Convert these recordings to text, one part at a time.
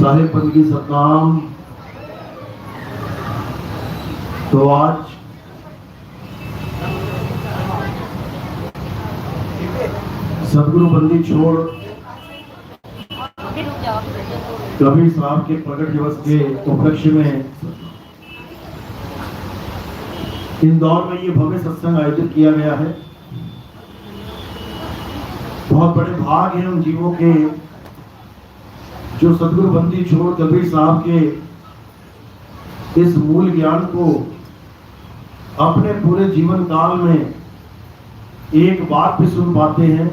साहिब बंदगी सतनाम। तो आज सदगुरु बंदी छोड़ कबीर साहब के प्रकट दिवस के उपलक्ष्य में इंदौर में ये भव्य सत्संग आयोजित किया गया है। बहुत बड़े भाग हैं उन जीवों के जो सदगुरु बंदी छोड़ कबीर साहब के इस मूल ज्ञान को अपने पूरे जीवन काल में एक बार भी सुन पाते हैं,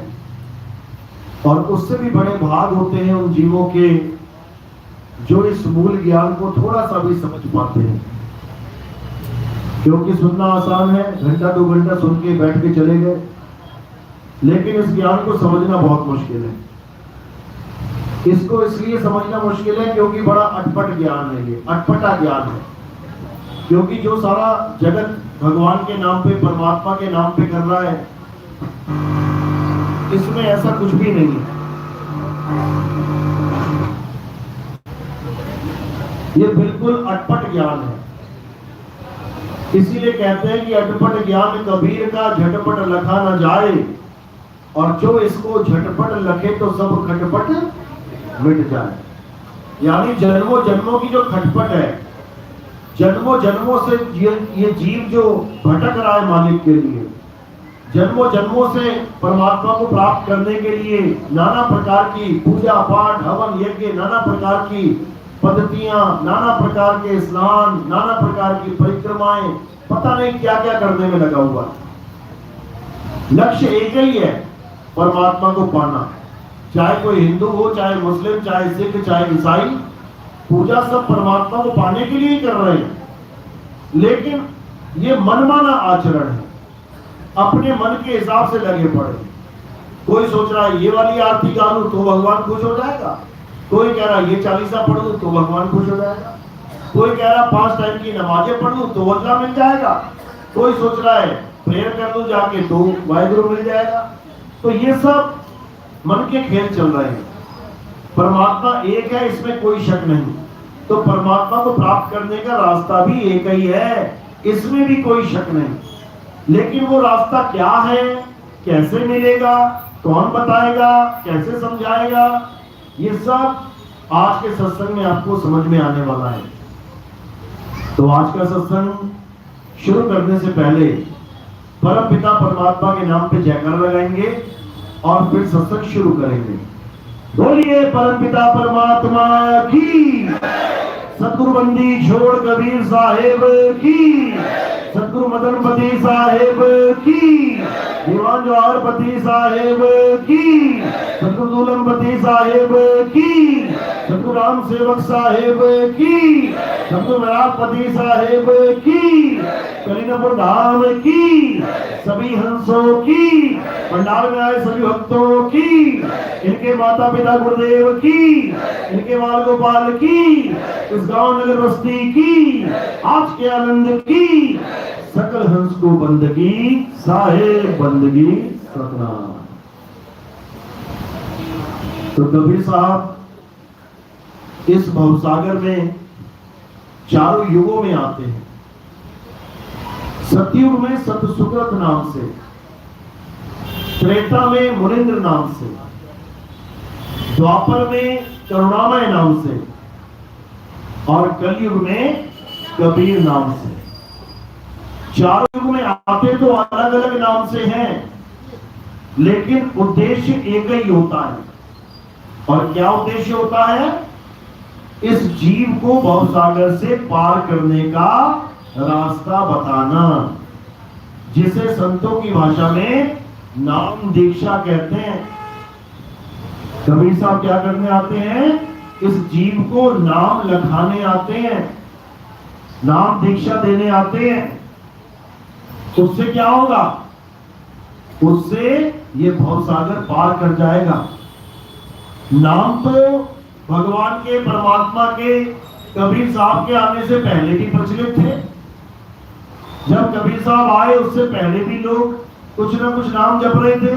और उससे भी बड़े भाग होते हैं उन जीवों के जो इस मूल ज्ञान को थोड़ा सा भी समझ पाते हैं। क्योंकि सुनना आसान है, घंटा 2 घंटा सुन के बैठ के चले गए, लेकिन इस ज्ञान को समझना बहुत मुश्किल है। इसको इसलिए समझना मुश्किल है क्योंकि बड़ा अटपट ज्ञान है, ये अटपटा ज्ञान है। क्योंकि जो सारा जगत भगवान के नाम पे, परमात्मा के नाम पे कर रहा है, इसमें ऐसा कुछ भी नहीं है। ये बिल्कुल अटपट ज्ञान है। इसीलिए कहते हैं कि अटपट ज्ञान कबीर का झटपट लखा न जाए, और जो इसको झटपट लखे तो सब खटपट मिट जाए। यानी जन्मों जन्मों की जो खटपट है, जन्मों जन्मों से ये जीव जो भटक रहा है मालिक के लिए, जन्मों जन्मों से परमात्मा को प्राप्त करने के लिए नाना प्रकार की पूजा पाठ, हवन यज्ञ, नाना प्रकार की पद्धतियां, नाना प्रकार के स्नान, नाना प्रकार की परिक्रमाएं, पता नहीं क्या क्या करने में लगा हुआ है। लक्ष्य एक ही है, परमात्मा को पाना। चाहे कोई हिंदू हो, चाहे मुस्लिम, चाहे सिख, चाहे ईसाई, पूजा सब परमात्मा को पाने के लिए ही कर रहे हैं। लेकिन ये मनमाना आचरण है, अपने मन के हिसाब से लगे पड़े। कोई सोच रहा है ये वाली आरती गा लूं तो भगवान खुश हो जाएगा, कोई कह रहा है ये चालीसा पढ़ लूं तो भगवान खुश हो जाएगा, कोई कह रहा है 5 टाइम की नमाजें पढ़ लूं तो बदला मिल जाएगा, कोई सोच रहा है प्रेयर कर लूं जाके तो वाहिगुरु मिल जाएगा। तो ये सब मन के खेल चल रहे हैं। परमात्मा एक है, इसमें कोई शक नहीं। तो परमात्मा को प्राप्त करने का रास्ता भी एक ही है, इसमें भी कोई शक नहीं। लेकिन वो रास्ता क्या है, कैसे मिलेगा, कौन बताएगा, कैसे समझाएगा, ये सब आज के सत्संग में आपको समझ में आने वाला है। तो आज का सत्संग शुरू करने से पहले परम पिता परमात्मा के नाम पे जयकार लगाएंगे और फिर सत्संग शुरू करेंगे। बोलिए परम पिता परमात्मा की, सदगुरु बंदी छोड़ कबीर साहेब की, सदगुरु मदनपति साहेब की, दीवान जवाहरपति साहेब की, सदगुरु दूलमपति साहेब की, सदगुरु राम सेवक साहेब की, सदगुरु मरापति साहेब की, कलीनपुर धाम की, सभी हंसों की, पंडाल में आए सभी भक्तों की, इनके माता पिता गुरुदेव की, इनके बाल गोपाल की, इस गांव नगर बस्ती की, आज के आनंद की, सकल हंस को बंदगी साहेब बंदगी सतनाम। तो कबीर साहब इस भवसागर में चारों युगों में आते हैं। सतयुग में सतसुकृत नाम से, त्रेता में मुनिंद्र नाम से, द्वापर में करुणामय नाम से, और कलयुग में कबीर नाम से। चारों युग में आते तो अलग अलग नाम से हैं, लेकिन उद्देश्य एक ही होता है। और क्या उद्देश्य होता है? इस जीव को भवसागर से पार करने का रास्ता बताना, जिसे संतों की भाषा में नाम दीक्षा कहते हैं। कबीर साहब क्या करने आते हैं? इस जीव को नाम लखाने आते हैं, नाम दीक्षा देने आते हैं। उससे क्या होगा? उससे ये भवसागर पार कर जाएगा। नाम तो भगवान के, परमात्मा के, कबीर साहब के आने से पहले भी प्रचलित थे। जब कबीर साहब आए उससे पहले भी लोग कुछ ना कुछ नाम जप रहे थे।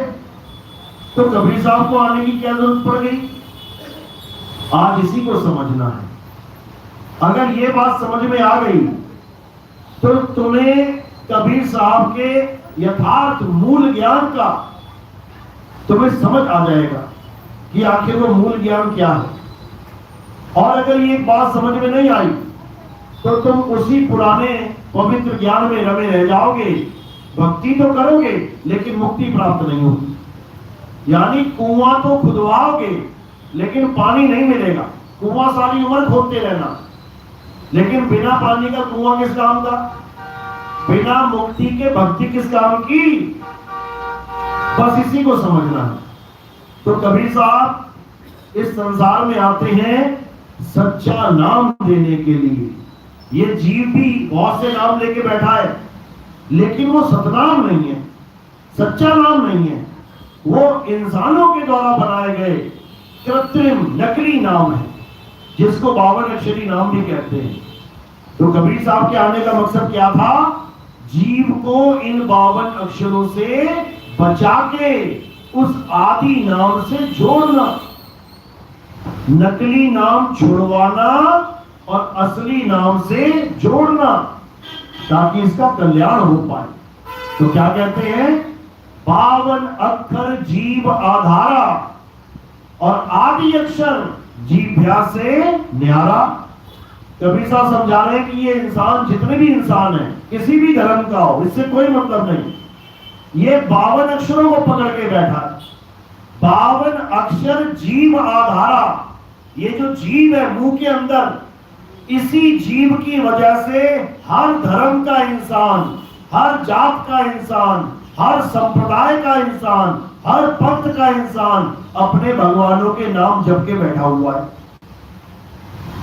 तो कबीर साहब को आने की क्या जरूरत पड़ गई? आज इसी को समझना है। अगर ये बात समझ में आ गई तो तुम्हें कबीर साहब के यथार्थ मूल ज्ञान का तुम्हें समझ आ जाएगा कि आखिर वो मूल ज्ञान क्या है। और अगर ये बात समझ में नहीं आई तो तुम उसी पुराने पवित्र ज्ञान में रमे रह जाओगे, भक्ति तो करोगे लेकिन मुक्ति प्राप्त नहीं होगी। यानी कुआं तो खुदवाओगे लेकिन पानी नहीं मिलेगा, कुआं सारी उम्र खोदते रहना, लेकिन बिना पानी का कुआं किस काम का, बिना मुक्ति के भक्ति किस काम की। बस इसी को समझना है। तो कबीर साहब इस संसार में आते हैं सच्चा नाम देने के लिए। ये जीव भी बहुत से नाम लेके बैठा है लेकिन वो सतनाम नहीं है, सच्चा नाम नहीं है, वो इंसानों के द्वारा बनाए गए कृत्रिम नकली नाम है, जिसको 52 अक्षरी नाम भी कहते हैं। तो कबीर साहब के आने का मकसद क्या था? जीव को इन 52 अक्षरों से बचा के उस आदि नाम से जोड़ना, नकली नाम छुड़वाना और असली नाम से जोड़ना, ताकि इसका कल्याण हो पाए। तो क्या कहते हैं? 52 अक्षर जीव आधारा और आदि अक्षर जीभ्या से न्यारा। कबीर साहब समझा रहे हैं कि ये इंसान, जितने भी इंसान हैं, किसी भी धर्म का हो, इससे कोई मतलब नहीं, ये 52 अक्षरों को पकड़ के बैठा है। 52 अक्षर जीव आधारा, ये जो जीव है मुंह के अंदर, इसी जीव की वजह से हर धर्म का इंसान, हर जात का इंसान, हर संप्रदाय का इंसान, हर पंथ का इंसान अपने भगवानों के नाम जप के बैठा हुआ है।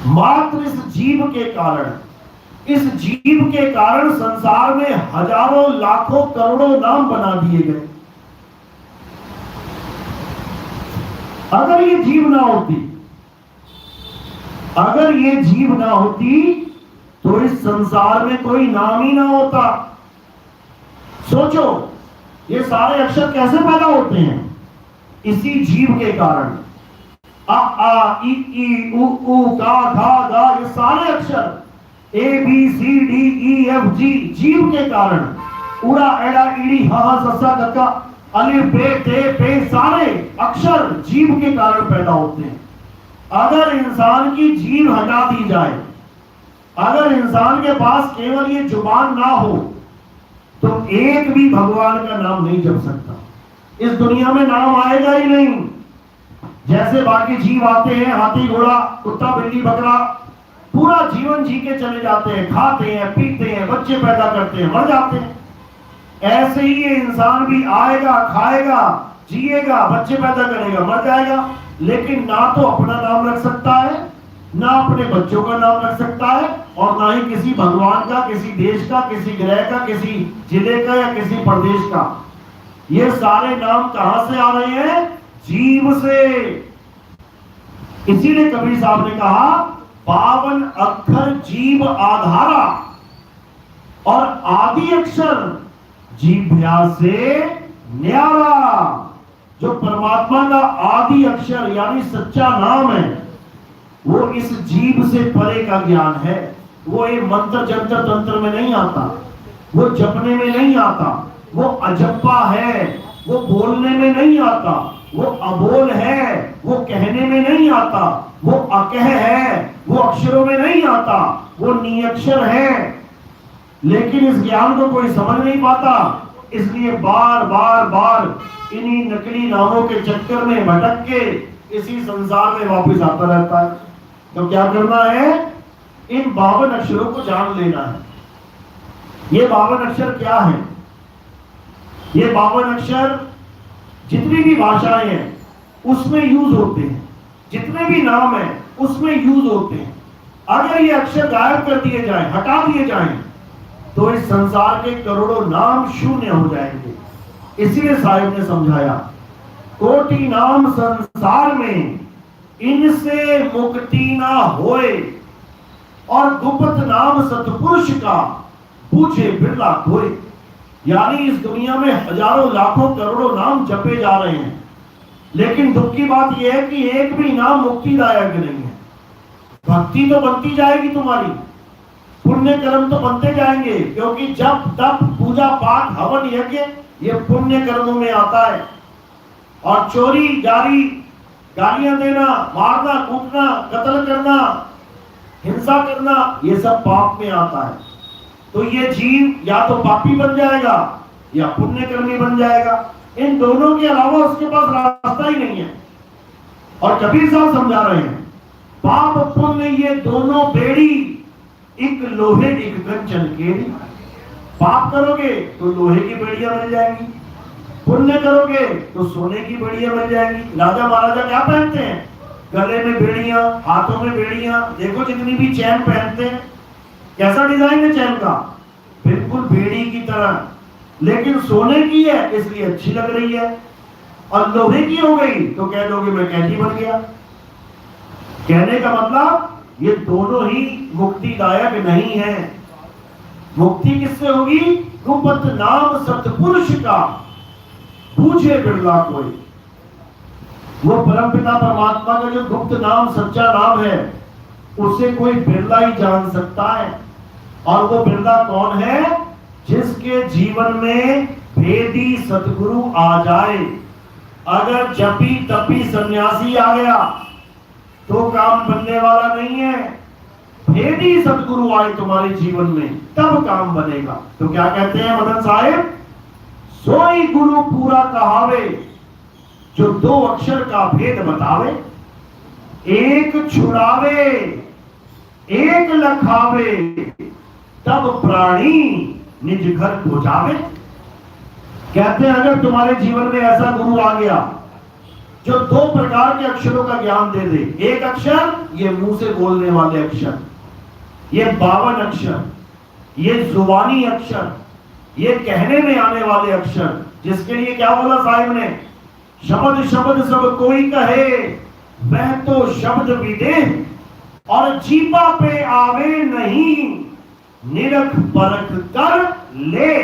मात्र इस जीव के कारण, इस जीव के कारण संसार में हजारों लाखों करोड़ों नाम बना दिए गए। अगर ये जीव ना होती, अगर ये जीव ना होती तो इस संसार में कोई नाम ही ना होता। सोचो, ये सारे अक्षर कैसे पैदा होते हैं? इसी जीव के कारण। अ आ इ ई उ ऊ का खा गा, ये सारे अक्षर A B C D E F G जीव के कारण। उड़ा एड़ा ईड़ी हा हा ससा कक्का अलिफ बे ते पे, सारे अक्षर जीव के कारण पैदा होते हैं। अगर इंसान की जीभ हटा दी जाए, अगर इंसान के पास केवल ये जुबान ना हो तो एक भी भगवान का नाम नहीं जप सकता। इस दुनिया में नाम आएगा ही नहीं। जैसे बाकी जीव आते हैं, हाथी घोड़ा कुत्ता बिल्ली बकरा, पूरा जीवन जी के चले जाते हैं, खाते हैं पीते हैं, बच्चे पैदा करते हैं, मर जाते हैं। ऐसे ही ये इंसान भी आएगा, खाएगा, जिएगा, बच्चे पैदा करेगा, मर जाएगा, लेकिन ना तो अपना नाम रख सकता है, ना अपने बच्चों का नाम रख सकता है, और ना ही किसी भगवान का, किसी देश का, किसी ग्रह का, किसी जिले का या किसी प्रदेश का। ये सारे नाम कहां से आ रहे हैं? जीव से। इसीलिए कबीर साहब ने कहा 52 अक्षर जीव आधारा और आदि अक्षर जीभ्या से न्यारा। जो परमात्मा का आदि अक्षर यानी सच्चा नाम है, वो इस जीव से परे का ज्ञान है। वो ये मंत्र जंतर तंत्र में नहीं आता, वो जपने में नहीं आता, वो अजप्पा है, वो बोलने में नहीं आता, वो अबोल है, वो कहने में नहीं आता, वो अकह है, वो अक्षरों में नहीं आता, वो नियक्षर है। लेकिन इस ज्ञान को कोई समझ नहीं पाता, इसलिए बार बार बार इन्हीं नकली नामों के चक्कर में भटक के इसी संसार में वापस आता रहता है। तो क्या करना है? इन 52 अक्षरों को जान लेना है। ये 52 अक्षर क्या है? ये 52 अक्षर जितनी भी भाषाएं हैं उसमें यूज होते हैं, जितने भी नाम हैं उसमें यूज होते हैं। अगर ये अक्षर गायब कर दिए जाएं, हटा दिए जाएं, तो इस संसार के करोड़ों नाम शून्य हो जाएंगे। इसीलिए साहिब ने समझाया, कोटि नाम संसार में इनसे मुक्ति ना होए, और गुप्त नाम सतपुरुष का पूछे बिरला कोई। यानी इस दुनिया में हजारों लाखों करोड़ों नाम जपे जा रहे हैं, लेकिन दुख की बात यह है कि एक भी नाम मुक्तिदायक नहीं है। भक्ति तो बनती जाएगी तुम्हारी, पुण्य कर्म तो बनते जाएंगे, क्योंकि जब तप पूजा पाठ हवन यज्ञ ये पुण्य कर्मों में आता है। और चोरी जारी, गालियां देना, मारना कूटना, कत्ल करना, हिंसा करना, ये सब पाप में आता है। तो ये जीव या तो पापी बन जाएगा या पुण्यकर्मी बन जाएगा। इन दोनों के अलावा उसके पास रास्ता ही नहीं है। और कबीर साहब समझा रहे हैं, पाप पुण्य ये दोनों बेड़ी, एक लोहे एक कंचन केड़ी। पाप करोगे तो लोहे की बेड़ियां मिल जाएंगी, पुण्य करोगे तो सोने की बेड़ियां मिल जाएंगी। राजा महाराजा क्या पहनते हैं? गले में बेड़ियां, हाथों में बेड़ियां। देखो जितनी भी चैन पहनते हैं, कैसा डिजाइन है चैन का? बिल्कुल बेड़ी की तरह, लेकिन सोने की है इसलिए अच्छी लग रही है। और लोहे की हो गई तो कह दोगे मैं कैदी बन गया। कहने का मतलब ये दोनों ही मुक्तिदायक नहीं है। मुक्ति किससे होगी? गुप्त नाम सतपुरुष का, पूछे बिरला कोई। वो परमपिता परमात्मा का जो गुप्त नाम सच्चा नाम है, उसे कोई बिरला ही जान सकता है। और वो बिरला कौन है? जिसके जीवन में भेदी सतगुरु आ जाए। अगर जपी तपी सन्यासी आ गया तो काम बनने वाला नहीं है। भेदी सतगुरु आए तुम्हारे जीवन में तब काम बनेगा। तो क्या कहते हैं मदन साहेब? सोई गुरु पूरा कहावे, जो दो अक्षर का भेद बतावे। एक छुड़ावे एक लखावे, तब प्राणी निज घर को जावे। कहते हैं अगर तुम्हारे जीवन में ऐसा गुरु आ गया जो दो प्रकार के अक्षरों का ज्ञान दे दे। एक अक्षर ये मुंह से बोलने वाले अक्षर, ये 52 अक्षर, ये जुबानी अक्षर, ये कहने में आने वाले अक्षर, जिसके लिए क्या बोला साहिब ने? शब्द शब्द सब कोई कहे, वह तो शब्द विदेह, और जीपा पे आवे नहीं, निरख परख कर ले।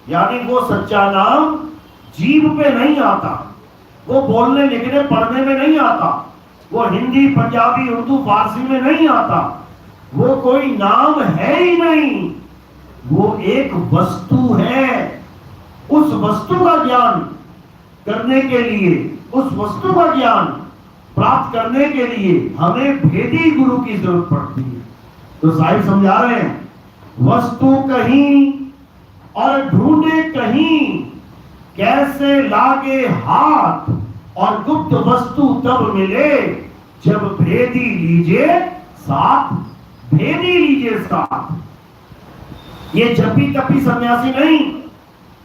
यानी वो सच्चा नाम जीभ पे नहीं आता, वो बोलने लिखने पढ़ने में नहीं आता, वो हिंदी पंजाबी उर्दू फारसी में नहीं आता, वो कोई नाम है ही नहीं, वो एक वस्तु है। उस वस्तु का ज्ञान करने के लिए, उस वस्तु का ज्ञान प्राप्त करने के लिए हमें भेदी गुरु की जरूरत पड़ती है। तो साहिब समझा रहे हैं, वस्तु कहीं और ढूंढे कहीं, कैसे लागे हाथ, और गुप्त वस्तु तब मिले जब भेदी लीजिए साथ। भेदी लीजिए साथ। ये जपी तपी सन्यासी नहीं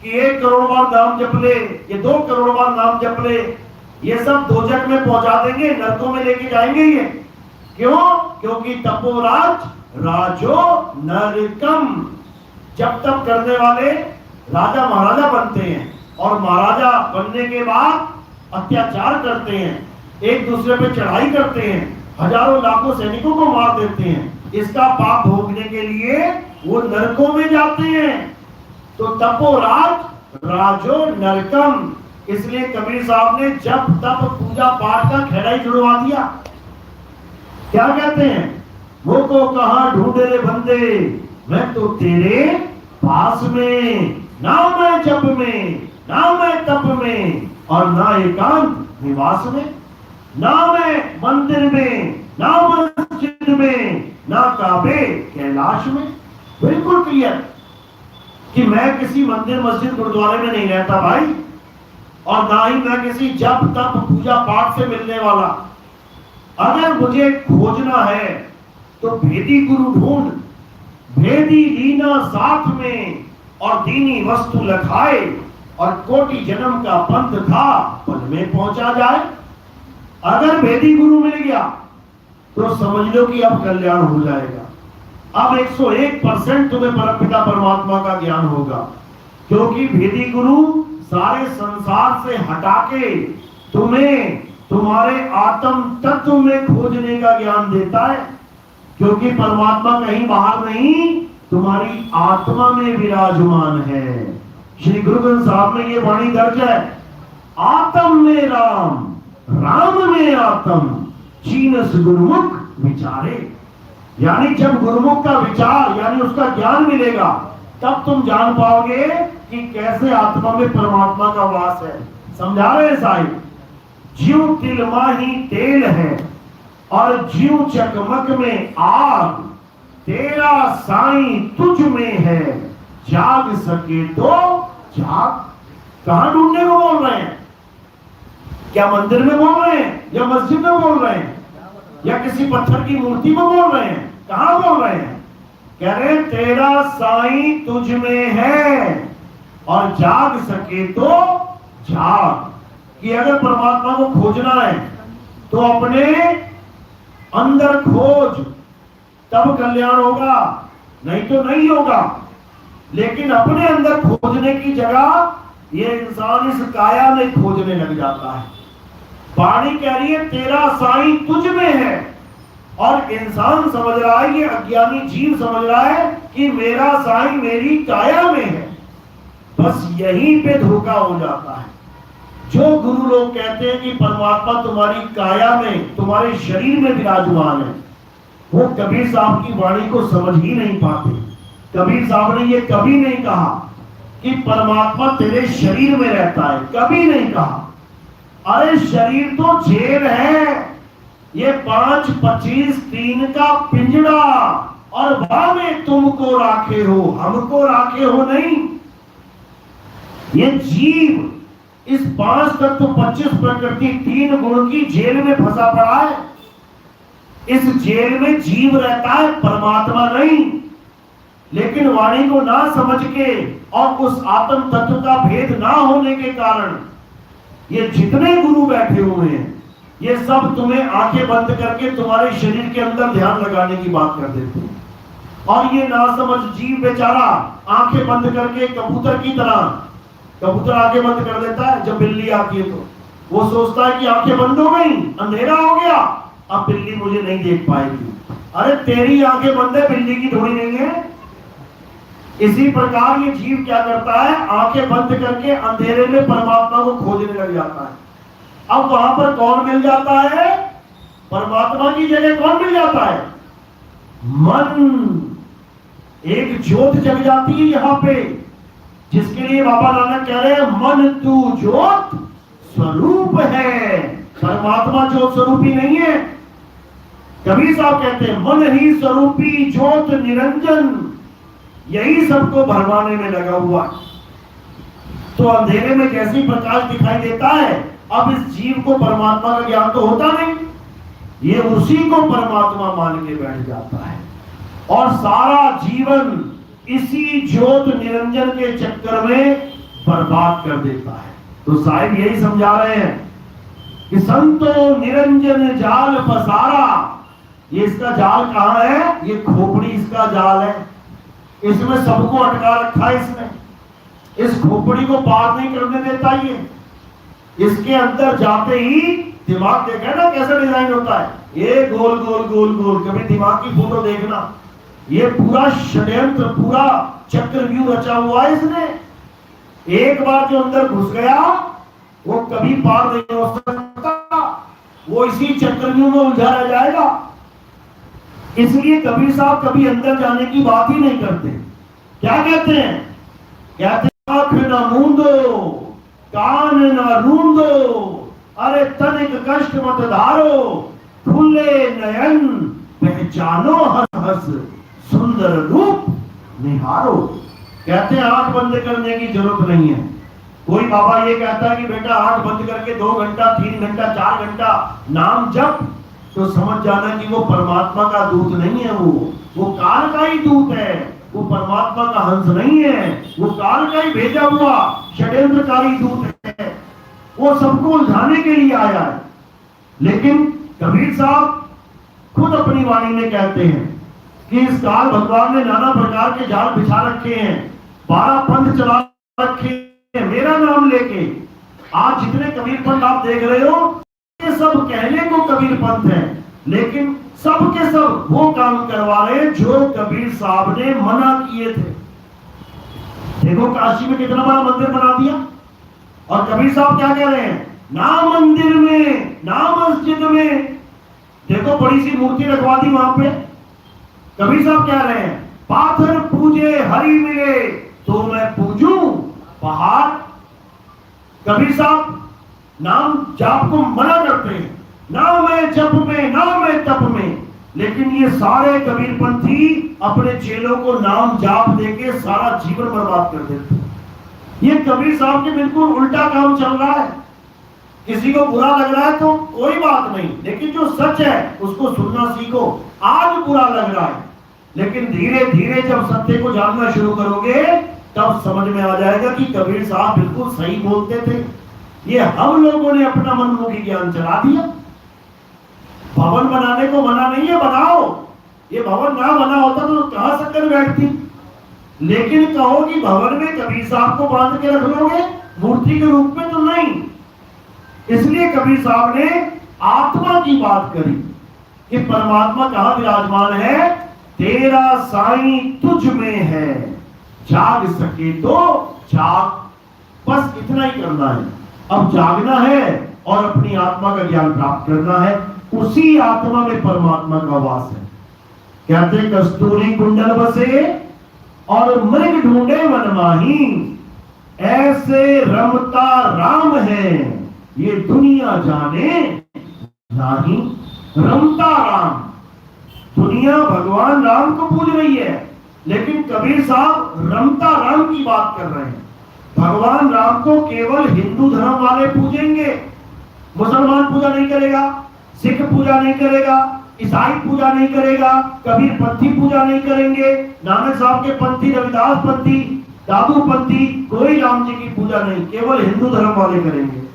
कि 1 करोड़ बार नाम जप ले, ये 2 करोड़ बार नाम जप ले, ये सब दोजक में पहुंचा देंगे, नरकों में लेके जाएंगे ये। क्यों? क्योंकि तपोराज राजो नरकम। जब तप करने वाले राजा महाराजा बनते हैं, और महाराजा बनने के बाद अत्याचार करते हैं, एक दूसरे पे चढ़ाई करते हैं, हजारों लाखों सैनिकों को मार देते हैं। इसका पाप भोगने के लिए वो नरकों में जाते हैं। तो तपोराज राजो नरकम। इसलिए कबीर साहब ने जब तप पूजा पाठ का खेड़ा ही जुड़वा दिया। क्या कहते हैं? वो को कहां ढूंढे रे बंदे, मैं तो तेरे पास में, ना मैं जप में, ना मैं तप में, और ना एकांत निवास में, ना मैं मंदिर में, ना मस्जिद में, ना काबे कैलाश में। बिल्कुल क्लियर कि मैं किसी मंदिर मस्जिद गुरुद्वारे में नहीं रहता भाई, और ना ही मैं किसी जप तप पूजा पाठ से मिलने वाला। अगर मुझे खोजना है तो भेदी गुरु ढूंढ, भेदी लीना साथ में, और दीनी वस्तु लखाए, और कोटि जन्म का पंथ था पद में पहुंचा जाए। अगर भेदी गुरु मिल गया तो समझ लो कि अब कल्याण हो जाएगा। अब 101% तुम्हें परमपिता परमात्मा का ज्ञान होगा, क्योंकि भेदी गुरु सारे संसार से हटा के तुम्हें तुम्हारे आत्म तत्व में खोजने का ज्ञान देता है। क्योंकि परमात्मा कहीं बाहर नहीं, तुम्हारी आत्मा में विराजमान है। श्री गुरु ग्रंथ साहब में ये वाणी दर्ज है, आत्म में राम, राम में आत्म, चीनस गुरुमुख विचारे। यानी जब गुरुमुख का विचार यानी उसका ज्ञान मिलेगा, तब तुम जान पाओगे कि कैसे आत्मा में परमात्मा का वास है। समझा रहे हैं साहिब? जीव तिलमा ही तेल है और जीव चकमक में आग, तेरा साईं तुझ में है, जाग सके तो जाग। कहां ढूंढने को बोल रहे हैं? क्या मंदिर में बोल रहे हैं या मस्जिद में बोल रहे हैं या किसी पत्थर की मूर्ति में बोल रहे हैं? कहां बोल रहे हैं? कह रहे तेरा साईं तुझ में है और जाग सके तो जाग। कि अगर परमात्मा को खोजना है तो अपने अंदर खोज, तब कल्याण होगा, नहीं तो नहीं होगा। लेकिन अपने अंदर खोजने की जगह ये इंसान इस काया में खोजने लग जाता है। वाणी कह रही है तेरा साईं तुझ में है, और इंसान समझ रहा है, ये अज्ञानी जीव समझ रहा है कि मेरा साईं मेरी काया में है। बस यहीं पे धोखा हो जाता है। जो गुरु लोग कहते हैं कि परमात्मा तुम्हारी काया में, तुम्हारे शरीर में विराजमान है, वो कबीर साहब की वाणी को समझ ही नहीं पाते। कबीर साहब ने ये कभी नहीं कहा कि परमात्मा तेरे शरीर में रहता है, कभी नहीं कहा। अरे शरीर तो जेल है, ये 5, 25, 3 का पिंजड़ा, और वहां में तुमको राखे हो, हमको राखे हो नहीं। ये जीव इस 5 तत्व 25 प्रकृति 3 गुण की जेल में फंसा पड़ा है। इस जेल में जीव रहता है, परमात्मा नहीं। लेकिन वाणी को ना समझ के और उस आत्म तत्व का भेद ना होने के कारण ये जितने गुरु बैठे हुए हैं, ये सब तुम्हें आंखें बंद करके तुम्हारे शरीर के अंदर ध्यान लगाने की बात कर देते हैं। और ये ना समझ जीव बेचारा आंखें बंद करके कबूतर की तरह, कबूतर आंखें बंद कर देता है जब बिल्ली आती है, तो वो सोचता है कि आंखें बंद हो गई, अंधेरा हो गया, अब बिल्ली मुझे नहीं देख पाएगी। अरे तेरी आंखें बंद है, बिल्ली की थोड़ी नहीं है। इसी प्रकार ये जीव क्या करता है, आंखें बंद करके अंधेरे में परमात्मा को खोजने लग जाता है। अब वहां पर कौन मिल जाता है? परमात्मा की जगह कौन मिल जाता है? मन। एक ज्योत जग जाती है यहां पे, जिसके लिए बाबा नानक कह रहे हैं मन तू ज्योत स्वरूप है। परमात्मा ज्योत स्वरूपी नहीं है। कबीर साहब कहते हैं मन ही स्वरूपी ज्योत निरंजन, यही सबको भरमाने में लगा हुआ है। तो अंधेरे में जैसी प्रकाश दिखाई देता है, अब इस जीव को परमात्मा का ज्ञान तो होता नहीं, ये उसी को परमात्मा मान के बैठ जाता है और सारा जीवन इसी ज्योत निरंजन के चक्कर में बर्बाद कर देता है। तो साहिब यही समझा रहे हैं कि संतो निरंजन जाल पसारा। ये इसका जाल कहां है? ये खोपड़ी इसका जाल है, इसमें सबको अटका रखा है। इसने इस खोपड़ी को पार नहीं करने देता। ये इसके अंदर जाते ही दिमाग देखा ना कैसा डिजाइन होता है, ये गोल गोल गोल गोल। कभी दिमाग की फोटो देखना, ये पूरा षड्यंत्र, पूरा चक्रव्यूह रचा हुआ है इसने। एक बार जो अंदर घुस गया वो कभी पार नहीं हो सकता, वो इसी चक्रव्यूह में उलझा रह जाएगा। इसलिए कबीर साहब कभी अंदर जाने की बात ही नहीं करते। क्या कहते हैं? कहते आंख न मूंदो, कान न रूंदो, अरे तनिक कष्ट मत धारो, खुले नयन पहचानो हंस हंस, सुंदर रूप निहारो। कहते हैं आंख बंद करने की जरूरत नहीं है। कोई बाबा ये कहता है कि बेटा आंख बंद करके 2 घंटा 3 घंटा 4 घंटा नाम जप, तो समझ जाना कि वो परमात्मा का दूत नहीं है, वो काल का ही दूत है, वो परमात्मा का हंस नहीं है, वो काल का ही भेजा हुआ षड्यंत्रकारी दूत है, वो सबको उलझाने के लिए आया है। लेकिन कबीर साहब खुद अपनी वाणी में कहते हैं कि इस काल भगवान ने नाना प्रकार के जाल बिछा रखे हैं, 12 पंथ चला रखे हैं मेरा नाम लेके। आज जितने कबीर पंथ आप देख रहे हो, ये सब कहने को कबीर पंथ है, लेकिन सब के सब वो काम करवा रहे हैं जो कबीर साहब ने मना किए थे। देखो काशी में कितना बड़ा मंदिर बना दिया, और कबीर साहब क्या कह रहे हैं, ना मंदिर में ना मस्जिद में, देखो बड़ी सी मूर्ति रखवा दी वहां पे। कबीर साहब कह रहे हैं, पाथर पूजे हरि मिले तो मैं पूजूं पहाड़। कबीर साहब नाम जाप को मना करते हैं, ना मैं जप में ना मैं तप में, लेकिन ये सारे कबीरपंथी अपने चेलों को नाम जाप देके सारा जीवन बर्बाद कर देते हैं। ये कबीर साहब के बिल्कुल उल्टा काम चल रहा है। किसी को बुरा लग रहा है तो कोई बात नहीं, लेकिन जो सच है उसको सुनना सीखो। आज बुरा लग रहा है, लेकिन धीरे धीरे जब सत्य को जानना शुरू करोगे तब समझ में आ जाएगा कि कबीर साहब बिल्कुल सही बोलते थे। ये हम लोगों ने अपना मनमुखी ज्ञान चला दिया। भवन बनाने को मना नहीं है, बनाओ। ये भवन ना बना होता तो कहां शक्कर बैठती, लेकिन कहो कि भवन में कबीर साहब को बांध के रख लोगे मूर्ति के रूप में, तो नहीं। इसलिए कबीर साहब ने आत्मा की बात करी कि परमात्मा कहां विराजमान है, तेरा साईं तुझ में है, जाग सके तो जाग। बस इतना ही करना है। अब जागना है और अपनी आत्मा का ज्ञान प्राप्त करना है। उसी आत्मा में परमात्मा का वास है। कहते कस्तूरी कुंडल बसे और मृग ढूंढे वनमाही, ऐसे रमता राम है ये दुनिया जाने नहीं। रमता राम, दुनिया भगवान राम को पूज रही है, लेकिन कबीर साहब रमता राम की बात कर रहे हैं। भगवान राम को केवल हिंदू धर्म वाले पूजेंगे, मुसलमान पूजा नहीं करेगा, सिख पूजा नहीं करेगा, ईसाई पूजा नहीं करेगा, कबीर पंथी पूजा नहीं करेंगे, नानक साहब के पंथी, रविदास पंथी, दादू पंथी, कोई राम जी की पूजा नहीं, केवल हिंदू धर्म वाले करेंगे।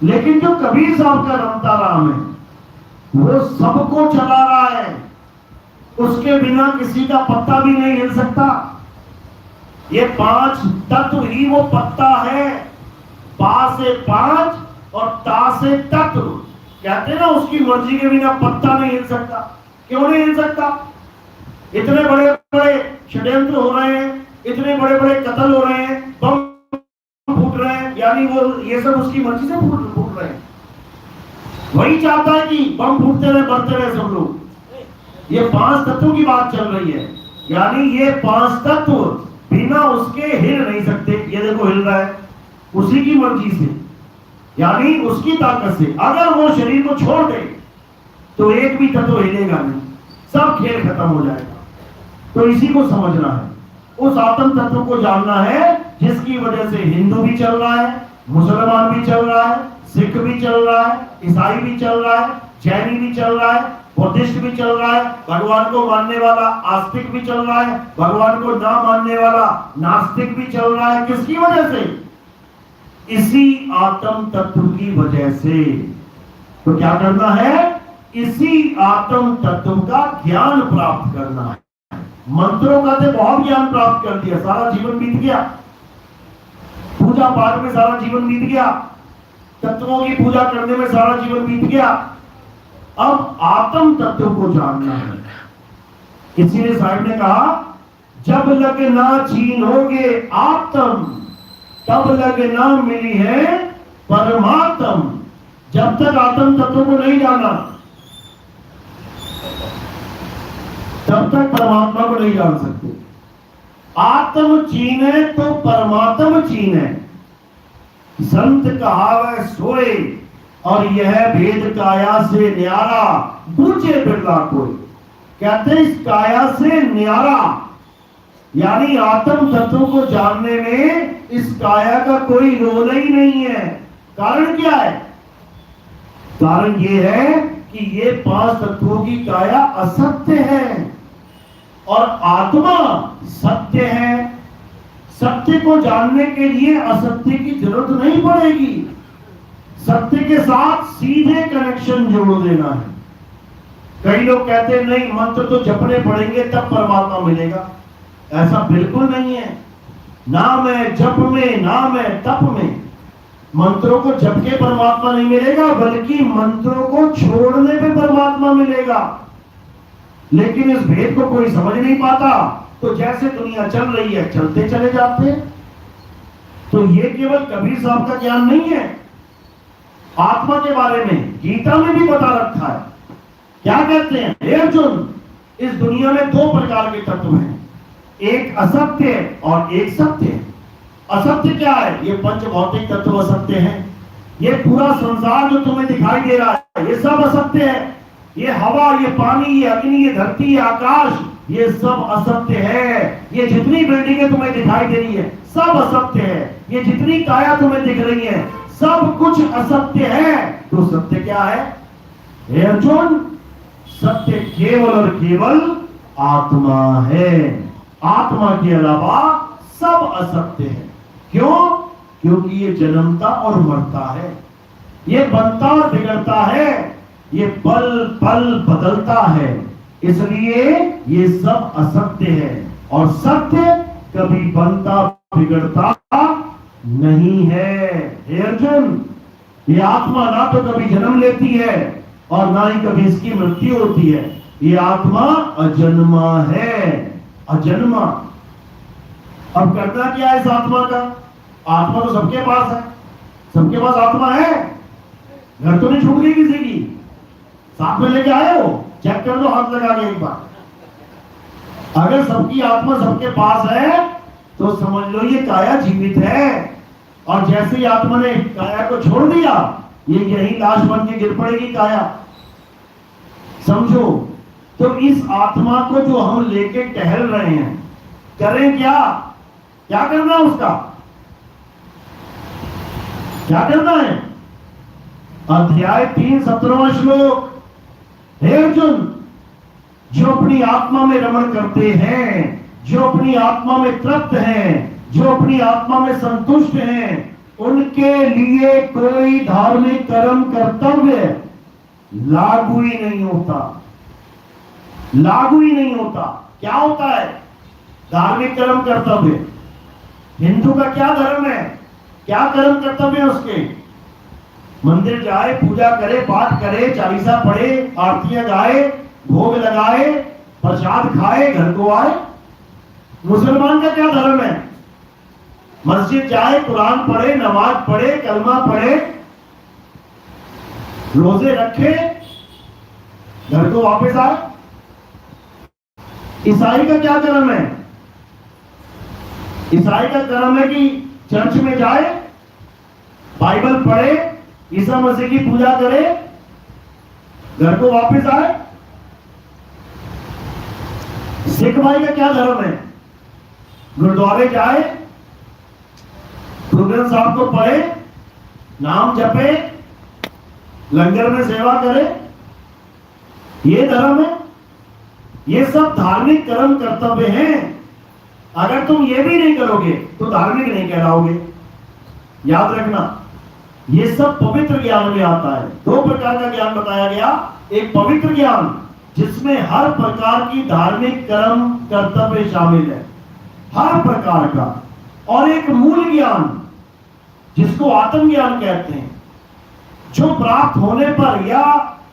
लेकिन जो कबीर साहब का रमता राम है वो सबको चला रहा है, उसके बिना किसी का पत्ता भी नहीं हिल सकता। ये 5 तत्व ही वो पत्ता है। पा से 5 और ता से तत्व, कहते हैं ना उसकी मर्जी के बिना पत्ता नहीं हिल सकता। क्यों नहीं हिल सकता? इतने बड़े बड़े षड्यंत्र हो रहे हैं, इतने बड़े बड़े कत्ल हो रहे हैं, बम फूट रहे हैं, यानी वो ये सब उसकी मर्जी से फूट रहे हैं। वही चाहता है कि बम फूटते रहे, बढ़ते रहे सब लोग। ये 5 तत्वों की बात चल रही है, यानी ये 5 तत्व बिना उसके हिल नहीं सकते। ये देखो हिल रहा है उसी की मर्जी से, यानी उसकी ताकत से। अगर वो शरीर को छोड़ दे तो एक भी तत्व हिलेगा नहीं, सब खेल खत्म हो जाएगा। तो इसी को समझना है, उस आत्म तत्व को जानना है जिसकी वजह से हिंदू भी चल रहा है, मुसलमान भी चल रहा है, सिख भी चल रहा है, ईसाई भी चल रहा है, जैनी भी चल रहा है, बुद्धिस्ट भी चल रहा है, भगवान को मानने वाला आस्तिक भी चल रहा है, भगवान को ना मानने वाला नास्तिक भी चल रहा है। किसकी वजह से? इसी आत्म तत्व की वजह से। तो क्या करना है? इसी आत्म तत्व का ज्ञान प्राप्त करना है। मंत्रों का तो बहुत ज्ञान प्राप्त कर दिया, सारा जीवन बीत गया, पूजा पाठ में सारा जीवन बीत गया, तत्वों की पूजा करने में सारा जीवन बीत गया। अब आत्म तत्व को जानना है। इसीलिए साहब ने कहा, जब लगना छीनोगे आत्म तब लगना मिली है परमात्म। जब तक आत्म तत्व को नहीं जाना तब तक परमात्मा को नहीं जान सकते। आत्म चीने तो परमात्म चीने। संत कहावे सोए और यह भेद काया से न्यारा, बूझे बिरला कोई। कहते इस काया से न्यारा, यानी आत्म तत्व को जानने में इस काया का कोई रोल ही नहीं है। कारण क्या है? कारण यह है कि ये 5 तत्वों की काया असत्य है और आत्मा सत्य है। सत्य को जानने के लिए असत्य की जरूरत नहीं पड़ेगी, सत्य के साथ सीधे कनेक्शन जोड़ देना है। कई लोग कहते हैं नहीं, मंत्र तो जपने पड़ेंगे तब परमात्मा मिलेगा। ऐसा बिल्कुल नहीं है। ना मैं जप में ना मैं तप में, मंत्रों को जप के परमात्मा नहीं मिलेगा, बल्कि मंत्रों को छोड़ने पे परमात्मा मिलेगा। लेकिन इस भेद को कोई समझ नहीं पाता, तो जैसे दुनिया चल रही है चलते चले जाते हैं। तो ये केवल कबीर साहब का ज्ञान नहीं है, आत्मा के बारे में गीता में भी बता रखा है। क्या कहते हैं? हे अर्जुन, इस दुनिया में दो प्रकार के तत्व हैं, एक असत्य और एक सत्य। असत्य क्या है? ये पंच भौतिक तत्व असत्य हैं। ये पूरा संसार जो तुम्हें दिखाई दे रहा है ये सब असत्य है। ये हवा, ये पानी, ये अग्नि, ये धरती, ये आकाश, ये सब असत्य है। ये जितनी बिल्डिंगें तुम्हें दिखाई दे रही है सब असत्य है। ये जितनी काया तुम्हें दिख रही है सब कुछ असत्य है। तो सत्य क्या है? हे अर्जुन, सत्य केवल और केवल आत्मा है। आत्मा के अलावा सब असत्य है। क्यों? क्योंकि ये जन्मता और मरता है, ये बनता और बिगड़ता है, ये पल पल बदलता है, इसलिए ये सब असत्य है। और सत्य कभी बनता बिगड़ता नहीं है। हे अर्जुन, ये आत्मा ना तो कभी जन्म लेती है और ना ही कभी इसकी मृत्यु होती है। ये आत्मा अजन्मा है, अजन्मा। अब करना क्या है इस आत्मा का? आत्मा तो सबके पास है, सबके पास आत्मा है। घर तो नहीं छूट गई किसी की? साथ में लेके आए हो? चेक कर दो हाथ लगा के एक बार। अगर सबकी आत्मा सबके पास है तो समझ लो ये काया जीवित है। और जैसे ही आत्मा ने काया को छोड़ दिया ये यही लाश बन के गिर पड़ेगी काया। समझो, तो इस आत्मा को जो हम लेके टहल रहे हैं, करें क्या? क्या करना है उसका? क्या करना है? अध्याय 3 17वां श्लोक। हे अर्जुन, जो अपनी आत्मा में रमण करते हैं, जो अपनी आत्मा में तृप्त हैं, जो अपनी आत्मा में संतुष्ट हैं, उनके लिए कोई धार्मिक कर्म कर्तव्य लागू ही नहीं होता। लागू ही नहीं होता। क्या होता है धार्मिक कर्म कर्तव्य? हिंदू का क्या धर्म है? क्या कर्म कर्तव्य है उसके? मंदिर जाए, पूजा करे, पाठ करे, चालीसा पढ़े, आरतियां गाए, भोग लगाए, प्रसाद खाए, घर को आए। मुसलमान का क्या धर्म है? मस्जिद जाए, कुरान पढ़े, नमाज पढ़े, कलमा पढ़े, रोजे रखे, घर को वापस आए। ईसाई का क्या कर्म है? ईसाई का कर्म है कि चर्च में जाए, बाइबल पढ़े, ईसा मसीह की पूजा करे, घर को वापस आए। सिख भाई का क्या धर्म है? गुरुद्वारे जाए, गुरु ग्रंथ साहब को पढ़े, नाम जपे, लंगर में सेवा करे, ये धर्म है। ये सब धार्मिक कर्म कर्तव्य हैं। अगर तुम ये भी नहीं करोगे तो धार्मिक नहीं कहलाओगे। याद रखना, ये सब पवित्र ज्ञान में आता है। दो प्रकार का ज्ञान बताया गया, एक पवित्र ज्ञान जिसमें हर प्रकार की धार्मिक कर्म कर्तव्य शामिल है, हर प्रकार का, और एक मूल ज्ञान जिसको आत्मज्ञान कहते हैं, जो प्राप्त होने पर या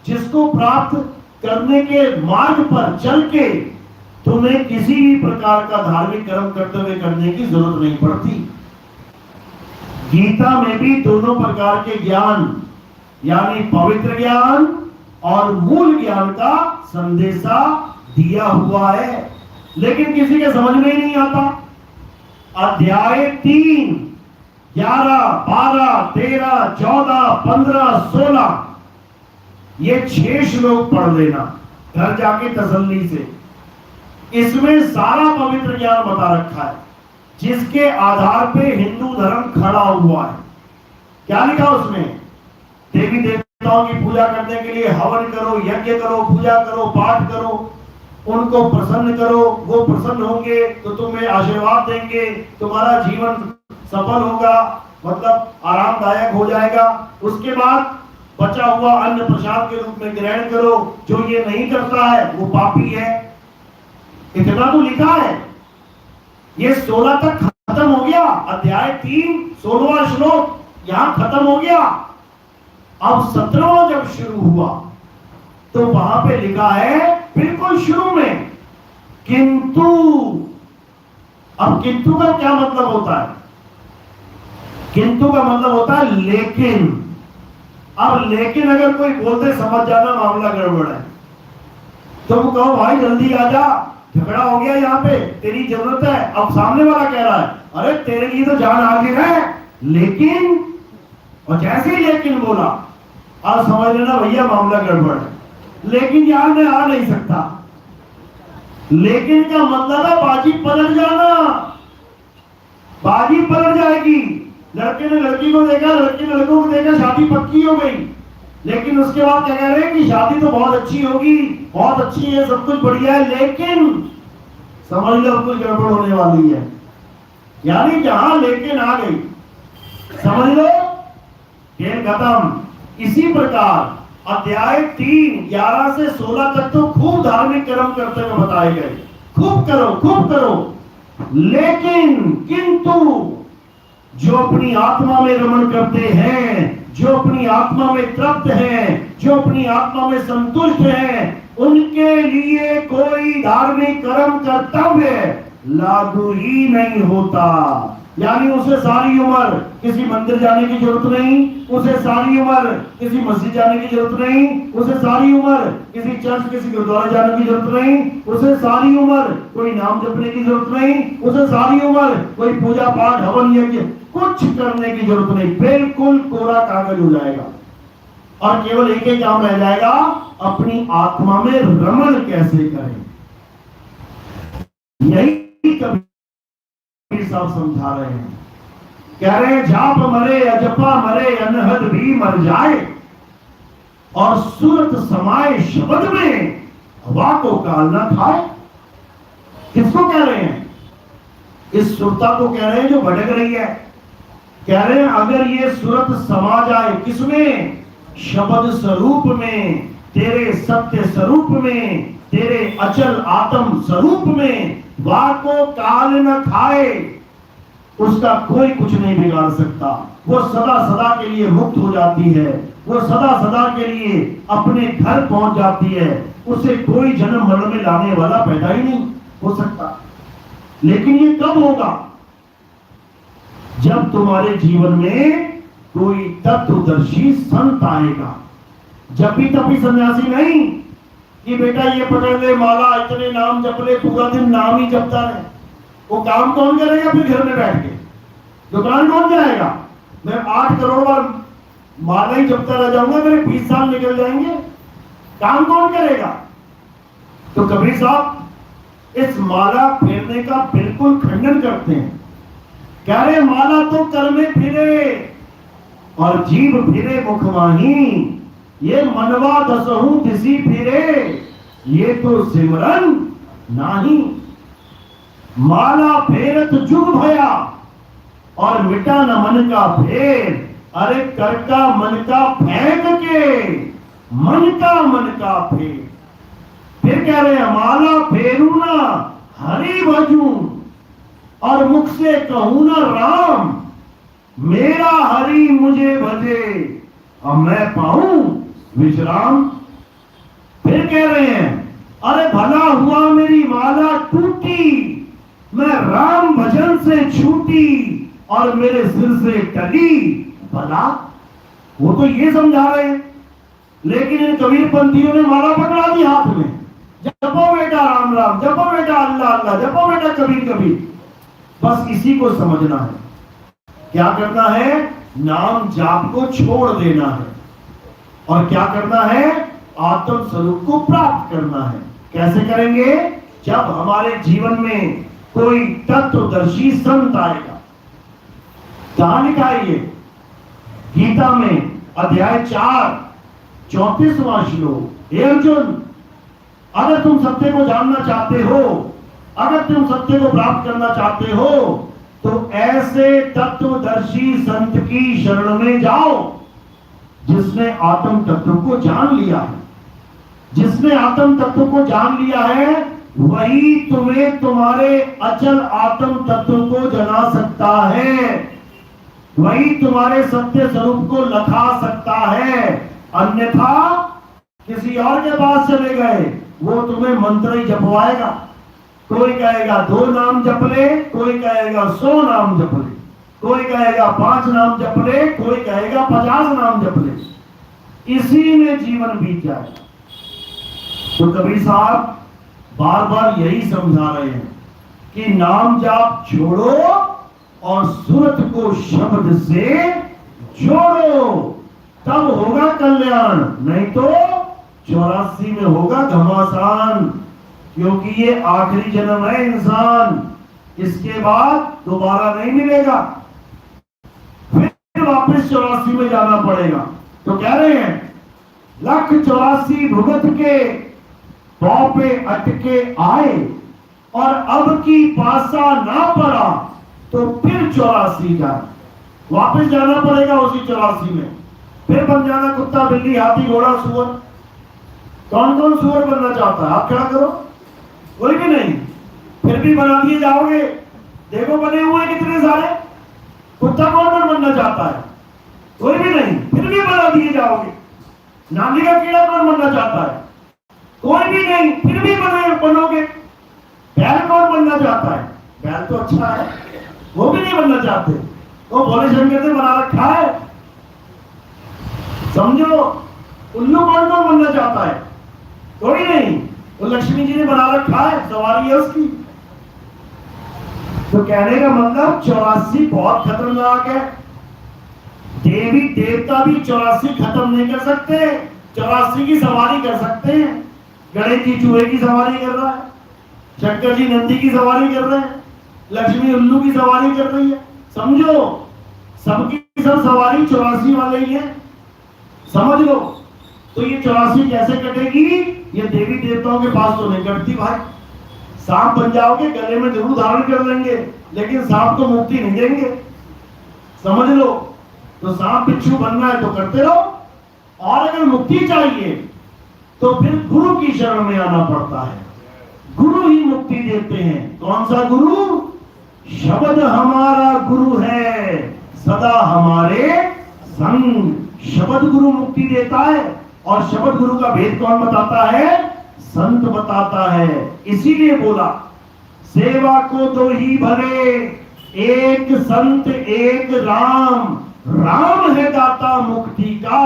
जिसको प्राप्त करने के मार्ग पर चल के तुम्हें किसी भी प्रकार का धार्मिक कर्म कर्तव्य करने की जरूरत नहीं पड़ती। गीता में भी दोनों प्रकार के ज्ञान यानी पवित्र ज्ञान और मूल ज्ञान का संदेशा दिया हुआ है, लेकिन किसी के समझ में ही नहीं आता। अध्याय 3 11 12 13 14 15 16 ये 6 श्लोक पढ़ लेना घर जाके तसल्ली से। इसमें सारा पवित्र ज्ञान बता रखा है जिसके आधार पे हिंदू धर्म खड़ा हुआ है। क्या लिखा उसमें? देवी देवताओं की पूजा करने के लिए हवन करो, यज्ञ करो, पूजा करो, पाठ करो, उनको प्रसन्न करो, वो प्रसन्न होंगे तो तुम्हें आशीर्वाद देंगे, तुम्हारा जीवन सफल होगा, मतलब आरामदायक हो जाएगा। उसके बाद बचा हुआ अन्न प्रसाद के रूप में ग्रहण करो। जो ये नहीं करता है वो पापी है। इतना तो लिखा है। ये 16 तक खत्म हो गया। अध्याय 3 16वां श्लोक यहां खत्म हो गया। अब 17वां जब शुरू हुआ तो वहां पे लिखा है बिल्कुल शुरू में किंतु। अब किंतु का क्या मतलब होता है? किंतु का मतलब होता है लेकिन। अब लेकिन अगर कोई बोलते समझ जाना मामला गड़बड़ है। तुम कहो भाई जल्दी आ जा, झगड़ा हो गया यहाँ पे, तेरी जरूरत है। अब सामने वाला कह रहा है अरे तेरे लिए तो जान हाजिर है लेकिन, और जैसे ही लेकिन बोला अब समझ लेना भैया मामला गड़बड़ है। लेकिन यार मैं आ नहीं सकता। लेकिन का मतलब है बाजी पलट जाना, बाजी पलट जाएगी। लड़के ने लड़की को देखा, लड़की ने लड़कों को देखा, शादी पक्की हो गई। लेकिन उसके बाद क्या कह रहे हैं कि शादी तो बहुत अच्छी होगी, बहुत अच्छी है, सब कुछ बढ़िया है, लेकिन समझ लो कुछ गड़बड़ होने वाली है। यानी जहां लेकिन आ गई समझ लो खेल खत्म। इसी प्रकार अध्याय 3 11 से 16 तक तो खूब धार्मिक कर्म करते हुए बताए गए, खूब करो खूब करो। लेकिन किंतु जो अपनी आत्मा में रमण करते हैं, जो अपनी आत्मा में तृप्त हैं, जो अपनी आत्मा में संतुष्ट हैं, उनके लिए कोई धार्मिक कर्म कर्तव्य लागू ही नहीं होता। यानी उसे सारी उम्र किसी मंदिर जाने की जरूरत नहीं, उसे सारी उम्र किसी मस्जिद जाने की जरूरत नहीं, उसे सारी उम्र किसी चर्च किसी गुरुद्वारा जाने की जरूरत नहीं, उसे सारी उम्र कोई नाम जपने की जरूरत नहीं, उसे सारी उम्र कोई पूजा पाठ हवन यज्ञ कुछ करने की जरूरत नहीं। बिल्कुल कोरा कागज हो जाएगा और केवल एक ही काम रह जाएगा, अपनी आत्मा में रमण कैसे करें। यही कबीर साहब समझा रहे हैं। कह रहे हैं जाप मरे अजपा मरे अनहद भी मर जाए और सूरत समाए शब्द में हवा को काल न खाए। किसको कह रहे हैं? इस सुरता को कह रहे हैं जो भटक रही है। कह रहे हैं अगर ये सूरत समा जाए किसमें? शब्द स्वरूप में, तेरे सत्य स्वरूप में, तेरे अचल आत्म स्वरूप में, वाको काल न खाए, उसका कोई कुछ नहीं बिगाड़ सकता। वो सदा सदा के लिए मुक्त हो जाती है, वो सदा सदा के लिए अपने घर पहुंच जाती है। उसे कोई जन्म मरण में लाने वाला पैदा ही नहीं हो सकता। लेकिन ये कब होगा? जब तुम्हारे जीवन में कोई तत्वदर्शी संत आएगा। जब भी तभी सन्यासी नहीं कि बेटा ये पकड़ ले माला, इतने नाम जप ले, पूरा दिन नाम ही जपता रहे। वो काम कौन करेगा फिर घर में बैठ के? दुकान कौन जाएगा? मैं 8 करोड़ बार माला ही जपता रह जाऊंगा, मेरे 20 साल निकल जाएंगे, काम कौन करेगा? तो कबीर साहब इस माला फेरने का बिल्कुल खंडन करते हैं। कह रहे माला तो कर में फिरे और जीव फिरे मुख माही, ये मनवा दसहु दिसी फिरे, ये तो सिमरन नाही। माला फेरत जुग भया और मिटा न मन का फेर, अरे कर का मन का फेंक के मन का फेर। फिर कह रहे हैं माला फेरू ना हरि भजू और मुख से कहूं ना राम, मेरा हरि मुझे भजे और मैं पाऊं विश्राम। फिर कह रहे हैं अरे भला हुआ मेरी माला टूटी, मैं राम भजन से छूटी और मेरे सिर से टली भला। वो तो ये समझा रहे हैं, लेकिन इन कबीर पंथियों ने माला पकड़ा दी हाथ में, जपो बेटा राम राम, जपो बेटा अल्लाह अल्लाह, जपो बेटा कबीर कबीर। बस इसी को समझना है। क्या करना है? नाम जाप को छोड़ देना है और क्या करना है? आत्म स्वरूप को प्राप्त करना है। कैसे करेंगे? जब हमारे जीवन में कोई तत्वदर्शी संत आएगा। कहां लिखा है ये? गीता में अध्याय 4 34वां श्लोक। हे अर्जुन, अगर तुम सत्य को जानना चाहते हो, अगर तुम सत्य को प्राप्त करना चाहते हो, तो ऐसे तत्वदर्शी संत की शरण में जाओ जिसने आत्म तत्व को जान लिया है। जिसने आत्म तत्व को जान लिया है वही तुम्हें तुम्हारे अचल आत्म तत्व को जना सकता है, वही तुम्हारे सत्य स्वरूप को लखा सकता है। अन्यथा किसी और के पास चले गए, वो तुम्हें मंत्र ही जपवाएगा। कोई कहेगा 2 नाम जप ले, कोई कहेगा 100 नाम जप ले। कोई कहेगा 5 नाम जप ले, कोई कहेगा 50 नाम जप ले, इसी में जीवन बीत जाए। तो कबीर साहब बार बार यही समझा रहे हैं कि नाम जाप छोड़ो और सूरत को शब्द से जोड़ो, तब होगा कल्याण, नहीं तो 84 में होगा घमासान। क्योंकि ये आखिरी जन्म है इंसान, इसके बाद दोबारा नहीं मिलेगा, फिर वापस 84 में जाना पड़ेगा। तो कह रहे हैं 184 भुगत के पांव पे अटके आए, और अब की पासा ना पड़ा तो फिर 84 जाए, वापस जाना पड़ेगा उसी 84 में, फिर बन जाना कुत्ता बिल्ली हाथी घोड़ा सुअर। कौन कौन सुअर बनना चाहता है? आप खड़ा करो, कोई भी नहीं, फिर भी बना दिए जाओगे। देखो बने हुए कितने सारे। कुत्ता कौन कौन बनना चाहता है? कोई भी नहीं, फिर भी बना दिए जाओगे। नाली का कीड़ा कौन बनना चाहता है? कोई भी नहीं, फिर भी बनोगे। बैल कौन बनना चाहता है? बैल तो अच्छा है, वो भी नहीं बनना चाहते, वो भोले शंकर ने बना रखा है। समझो, उल्लू कौन कौन बनना चाहता है? कोई नहीं, तो लक्ष्मी जी ने बना रखा है, सवारी है उसकी। तो कहने का मतलब 84 बहुत खतरनाक है। देवी देवता भी 84 खत्म नहीं कर सकते, 84 की सवारी कर सकते हैं। गणेश जी चूहे की सवारी कर रहा है, शंकर जी नंदी की सवारी कर रहे हैं, लक्ष्मी उल्लू की सवारी कर रही है। समझो, सबकी सब सवारी 84 वाले ही है, समझ लो। तो ये 84 कैसे कटेगी? ये देवी देवताओं के पास तो नहीं कटती भाई। सांप बन जाओगे, गले में जरूर धारण कर लेंगे, लेकिन सांप को मुक्ति नहीं देंगे, समझ लो। तो सांप बिच्छू बनना है तो करते रहो, और अगर मुक्ति चाहिए तो फिर गुरु की शरण में आना पड़ता है। गुरु ही मुक्ति देते हैं। कौन सा गुरु? शब्द हमारा गुरु है, सदा हमारे संग। शब्द गुरु मुक्ति देता है, और शब्द गुरु का भेद कौन बताता है? संत बताता है। इसीलिए बोला सेवा को दो ही भले, एक संत एक राम। राम है दाता मुक्ति का,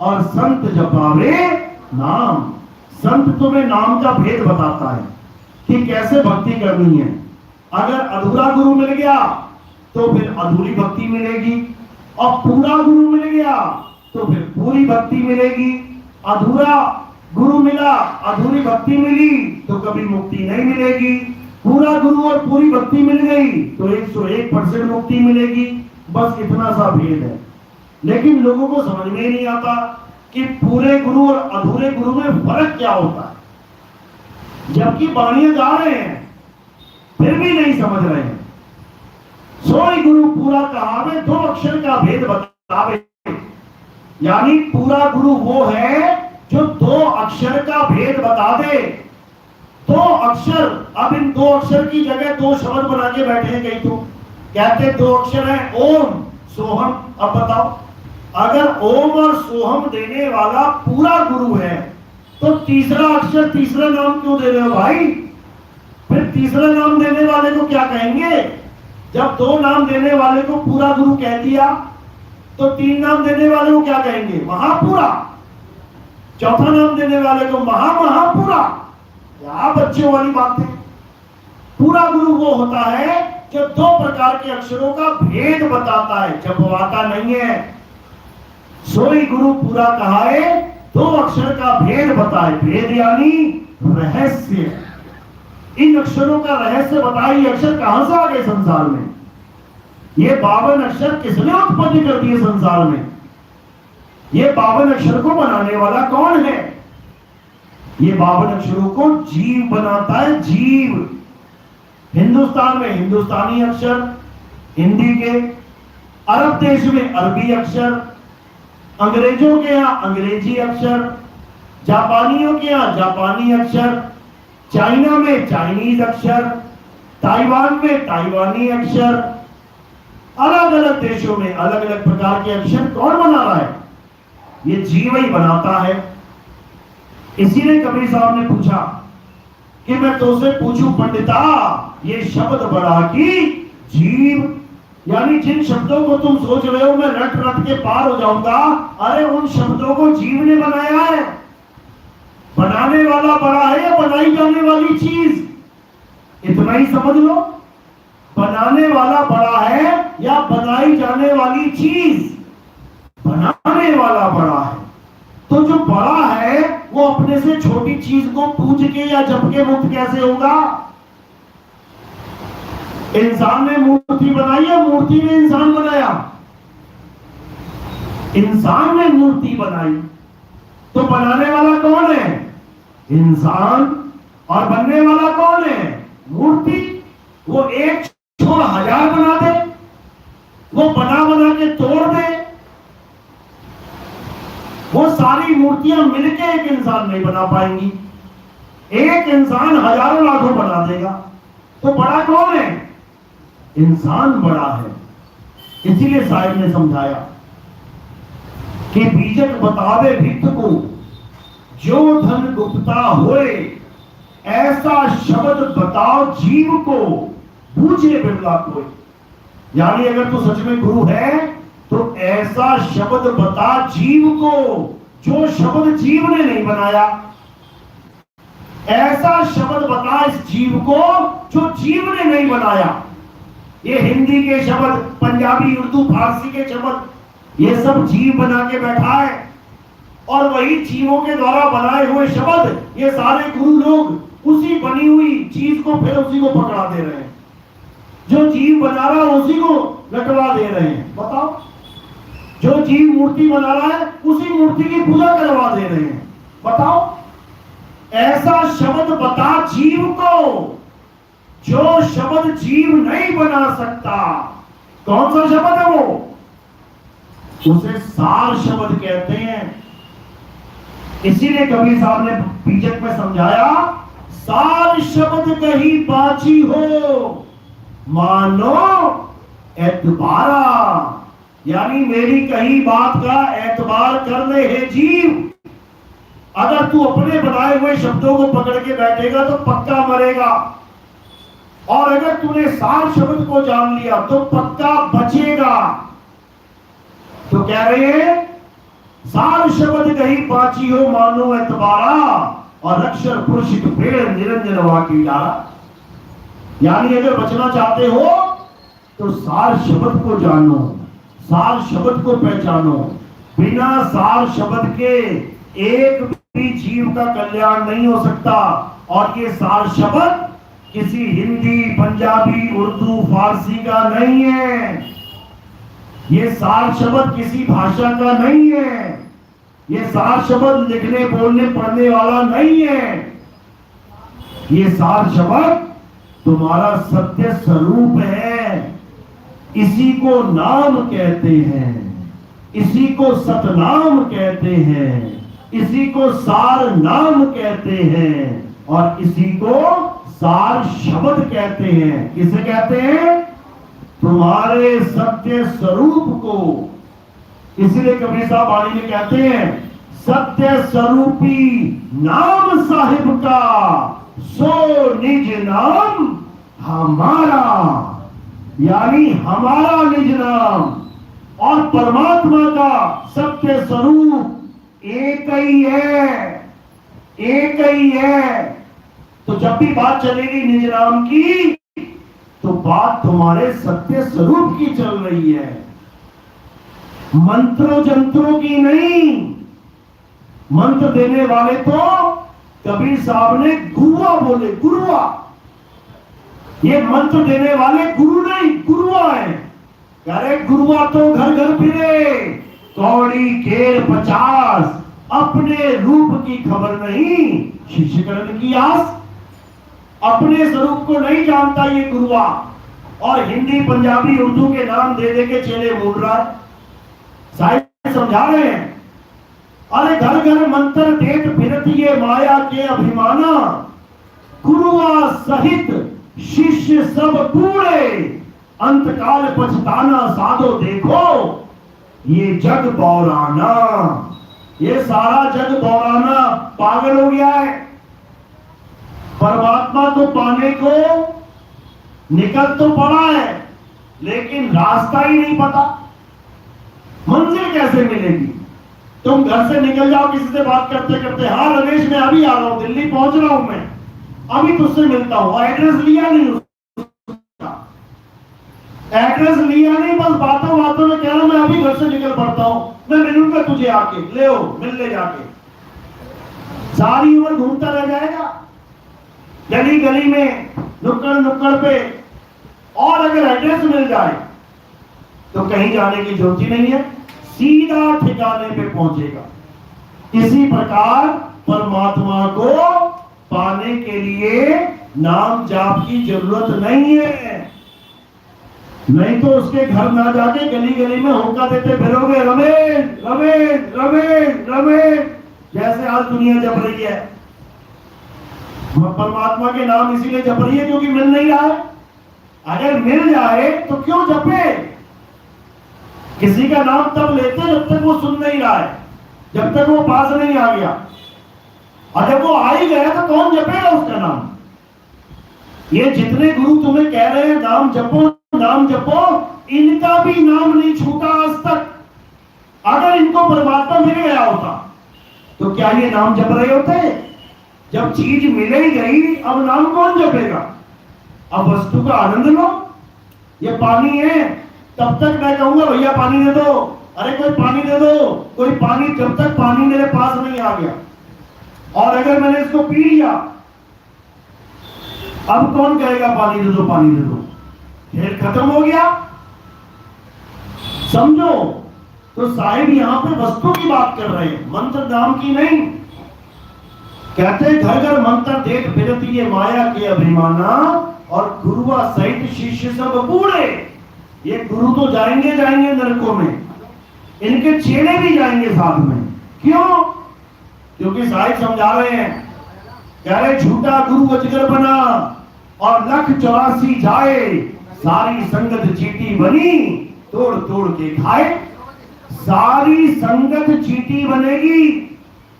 और संत जपावे नाम। संत तुम्हें नाम का भेद बताता है कि कैसे भक्ति करनी है। अगर अधूरा गुरु मिल गया तो फिर अधूरी भक्ति मिलेगी, और पूरा गुरु मिल गया तो फिर पूरी भक्ति मिलेगी। अधूरा गुरु मिला, अधूरी भक्ति मिली तो कभी मुक्ति नहीं मिलेगी। पूरा गुरु और पूरी भक्ति मिल गई तो 101% मुक्ति मिलेगी। बस इतना सा भेद है। लेकिन लोगों को समझ में नहीं आता कि पूरे गुरु और अधूरे गुरु में फर्क क्या होता है। जबकि बाणियां गा रहे हैं फिर भी नहीं समझ रहे हैं। सोई गुरु पूरा कहावे, 2 अक्षर का भेद बतावे। यानी पूरा गुरु वो है जो 2 अक्षर का भेद बता दे। 2 अक्षर, अब इन 2 अक्षर की जगह 2 शब्द बना के बैठे हैं कई तो कहते 2 अक्षर है ओम सोहम। अब बताओ, अगर ओम और सोहम देने वाला पूरा गुरु है तो तीसरा अक्षर तीसरा नाम क्यों दे रहे हो भाई? फिर तीसरा नाम देने वाले को क्या कहेंगे? जब 2 नाम देने वाले को पूरा गुरु कह दिया तो 3 नाम देने वाले को क्या कहेंगे? महापूरा। चौथा नाम देने वाले को महापूरा। क्या बच्चों वाली बात है। पूरा गुरु वो होता है जो 2 प्रकार के अक्षरों का भेद बताता है, जपवाता नहीं है। सोई गुरु पूरा कहाए, 2 अक्षर का भेद बताए। भेद यानी रहस्य। इन अक्षरों का रहस्य बताए। अक्षर कहां से आ गए संसार में? ये 52 अक्षर किसने उत्पत्ति कर दिए संसार में? ये 52 अक्षर को बनाने वाला कौन है? ये 52 अक्षरों को जीव बनाता है, जीव। हिंदुस्तान में हिंदुस्तानी अक्षर हिंदी के, अरब देश में अरबी अक्षर, अंग्रेजों के यहाँ अंग्रेजी अक्षर, जापानियों के यहाँ जापानी अक्षर, चाइना में चाइनीज अक्षर, ताइवान में ताइवानी अक्षर। अलग अलग देशों में अलग अलग प्रकार के अक्षर कौन बना रहा है? ये जीव ही बनाता है। इसीलिए कबीर साहब ने पूछा कि मैं तुझसे पूछूं पंडिता, ये शब्द बड़ा की जीव, यानी जिन शब्दों को तुम सोच रहे हो मैं रट रट के पार हो जाऊंगा, अरे उन शब्दों को जीव ने बनाया है। बनाने वाला बड़ा है या बनाई जाने वाली चीज, इतना ही समझ लो। बनाने वाला बड़ा है या बनाई जाने वाली चीज? बनाने वाला बड़ा है। तो जो बड़ा है वो अपने से छोटी चीज को पूज के या जप के मुक्त कैसे होगा? इंसान ने मूर्ति बनाई या मूर्ति ने इंसान बनाया? इंसान ने मूर्ति बनाई। तो बनाने वाला कौन है? इंसान। और बनने वाला कौन है? मूर्ति। वो एक छोड़ हजार बना दे, वो बना बना के तोड़ दे, वो सारी मूर्तियां मिलके एक इंसान नहीं बना पाएंगी। एक इंसान हजारों लाखों बना देगा। तो बड़ा कौन है? इंसान बड़ा है। इसीलिए साहिब ने समझाया कि बीजक बतावे भित्त को जो धन गुप्ता होए, ऐसा शब्द बताओ जीव को बूझे बिरला कोई। यानी अगर तू सच में गुरु है तो ऐसा शब्द बता जीव को जो शब्द जीव ने नहीं बनाया। ऐसा शब्द बता इस जीव को जो जीव ने नहीं बनाया। ये हिंदी के शब्द, पंजाबी, उर्दू, फारसी के शब्द, ये सब जीव बना के बैठा है। और वही जीवों के द्वारा बनाए हुए शब्द ये सारे गुरु लोग उसी बनी हुई चीज को फिर उसी को पकड़ा दे रहे हैं। जो जीव बना रहा है उसी को लटवा दे रहे हैं। बताओ, जो जीव मूर्ति बना रहा है उसी मूर्ति की पूजा करवा दे रहे हैं। बताओ, ऐसा शब्द बता जीव को जो शब्द जीव नहीं बना सकता। कौन सा शब्द है वो? उसे सार शब्द कहते हैं। इसीलिए कबीर साहब ने बीजक में समझाया, सार शब्द कहीं बाची हो मानो एतबारा। यानी मेरी कही बात का एतबार कर ले हे जीव। अगर तू अपने बनाए हुए शब्दों को पकड़ के बैठेगा तो पक्का मरेगा, और अगर तूने सार शब्द को जान लिया तो पक्का बचेगा। तो कह रहे हैं, सार शब्द कहीं बाची हो मानो एतबारा, और अक्षर पुरुष पेड़ निरंजन वाकी डारा। यानी अगर बचना चाहते हो तो सार शब्द को जानो, सार शब्द को पहचानो। बिना सार शब्द के एक भी जीव का कल्याण नहीं हो सकता। और ये सार शब्द किसी हिंदी, पंजाबी, उर्दू, फारसी का नहीं है। ये सार शब्द किसी भाषा का नहीं है। ये सार शब्द लिखने, बोलने, पढ़ने वाला नहीं है। ये सार शब्द तुम्हारा सत्य स्वरूप है। इसी को नाम कहते हैं, इसी को सतनाम कहते हैं, इसी को सार नाम कहते हैं, और इसी को सार शब्द कहते हैं। किसे कहते हैं? तुम्हारे सत्य स्वरूप को। इसलिए कबीर साहब वाणी में कहते हैं, सत्य स्वरूपी नाम साहिब का सो निज नाम हमारा। यानी हमारा निज नाम और परमात्मा का सत्य स्वरूप एक ही है, एक ही है। तो जब भी बात चलेगी निज नाम की तो बात तुम्हारे सत्य स्वरूप की चल रही है, मंत्रों जंत्रों की नहीं। मंत्र देने वाले तो कबीर साहब ने गुरुआ बोले, गुरुआ। ये मंत्र देने वाले गुरु नहीं, गुरुआ है। अरे गुरुआ तो घर घर फिरे, कौड़ी केर 50, अपने रूप की खबर नहीं, शिष्यकरण की आस। अपने स्वरूप को नहीं जानता ये गुरुआ, और हिंदी, पंजाबी, उर्दू के नाम दे दे के चेले बोल रहा है। साहिब समझा रहे हैं, अरे घर घर मंत्र देत फिरत ये माया के अभिमाना, गुरुआ सहित शिष्य सब कूड़े, अंतकाल पछताना साधो देखो ये जग बौराना। ये सारा जग बौराना पागल हो गया है। परमात्मा तो पाने को निकल तो पड़ा है, लेकिन रास्ता ही नहीं पता, मंजिल कैसे मिलेगी? तुम घर से निकल जाओ किसी से बात करते करते, हाँ रमेश मैं अभी आ रहा हूं, दिल्ली पहुंच रहा हूं, मैं अभी तुझसे मिलता हूं, एड्रेस लिया नहीं उसका, एड्रेस लिया नहीं, बस बातों बातों में कह रहा हूं मैं अभी घर से निकल पड़ता हूं, मैं मिलूंगा तुझे आके, ले ओ मिल ले जाके। सारी उम्र घूमता रह जाएगा गली गली में, नुक्कड़ नुक्कड़ पे, और अगर एड्रेस मिल जाए तो कहीं जाने की जरूरत ही नहीं है, सीधा ठिकाने पे पहुंचेगा। इसी प्रकार परमात्मा को पाने के लिए नाम जाप की जरूरत नहीं है, नहीं तो उसके घर ना जाके गली गली में होका देते फिरोगे, रमेश रमेश रमेश रमेश, जैसे आज दुनिया जप रही है। परमात्मा के नाम इसीलिए जप रही है क्योंकि मिल नहीं रहा है, अगर मिल जाए तो क्यों जपे? किसी का नाम तब लेते जब तक वो सुन नहीं रहा है, जब तक वो पास नहीं आ गया, और जब वो आ ही गया तो कौन जपेगा उसका नाम? ये जितने गुरु तुम्हें कह रहे हैं नाम जपो नाम जपो, इनका भी नाम नहीं छूटा आज तक। अगर इनको परमात्मा मिल गया होता तो क्या ये नाम जप रहे होते? जब चीज मिल ही गई अब नाम कौन जपेगा? अब वस्तु का आनंद लो। ये पानी है, तब तक मैं कहूंगा भैया पानी दे दो, अरे कोई पानी दे दो, कोई पानी, जब तक पानी मेरे पास नहीं आ गया, और अगर मैंने इसको पी लिया अब कौन कहेगा पानी दे दो पानी दे दो? खेल खत्म हो गया। समझो, तो साहिब यहां पे वस्तु की बात कर रहे हैं, मंत्र नाम की नहीं। कहते घर घर मंत्र देख फिरती ये माया के अभिमाना, और गुरुआ सहित शिष्य सब बूढ़े। ये गुरु तो जाएंगे जाएंगे नरकों में, इनके चेले भी जाएंगे साथ में। क्यों? क्योंकि साहिब समझा रहे हैं, कह रहे झूठा गुरु अजगर बना और 184 जाए, सारी संगत चीटी बनी तोड़ तोड़ के खाए। सारी संगत चीटी बनेगी।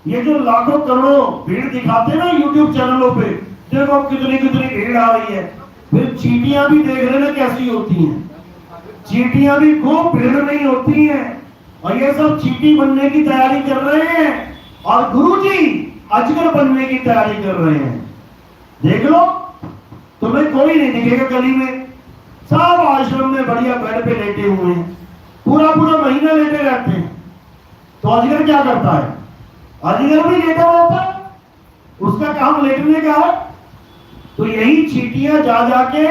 ये जो लाखों करोड़ों भीड़ दिखाते ना यूट्यूब चैनलों पे, देखो कितनी कितनी भीड़ आ रही है, फिर चीटियां भी देख लेना कैसी होती हैं। चीटियां भी खूब भीड़ नहीं होती हैं, और ये सब चीटी बनने की तैयारी कर रहे हैं, और गुरुजी अजगर बनने की तैयारी कर रहे हैं। देख लो, तुम्हें कोई नहीं दिखेगा गली में, सब आश्रम में बढ़िया बेड पे लेटे हुए हैं, पूरा पूरा महीना लेटे रहते हैं। तो अजगर क्या करता है? अजगर भी लेटा रहता है, उसका काम लेटने का है। तो यही चीटियां जा जाके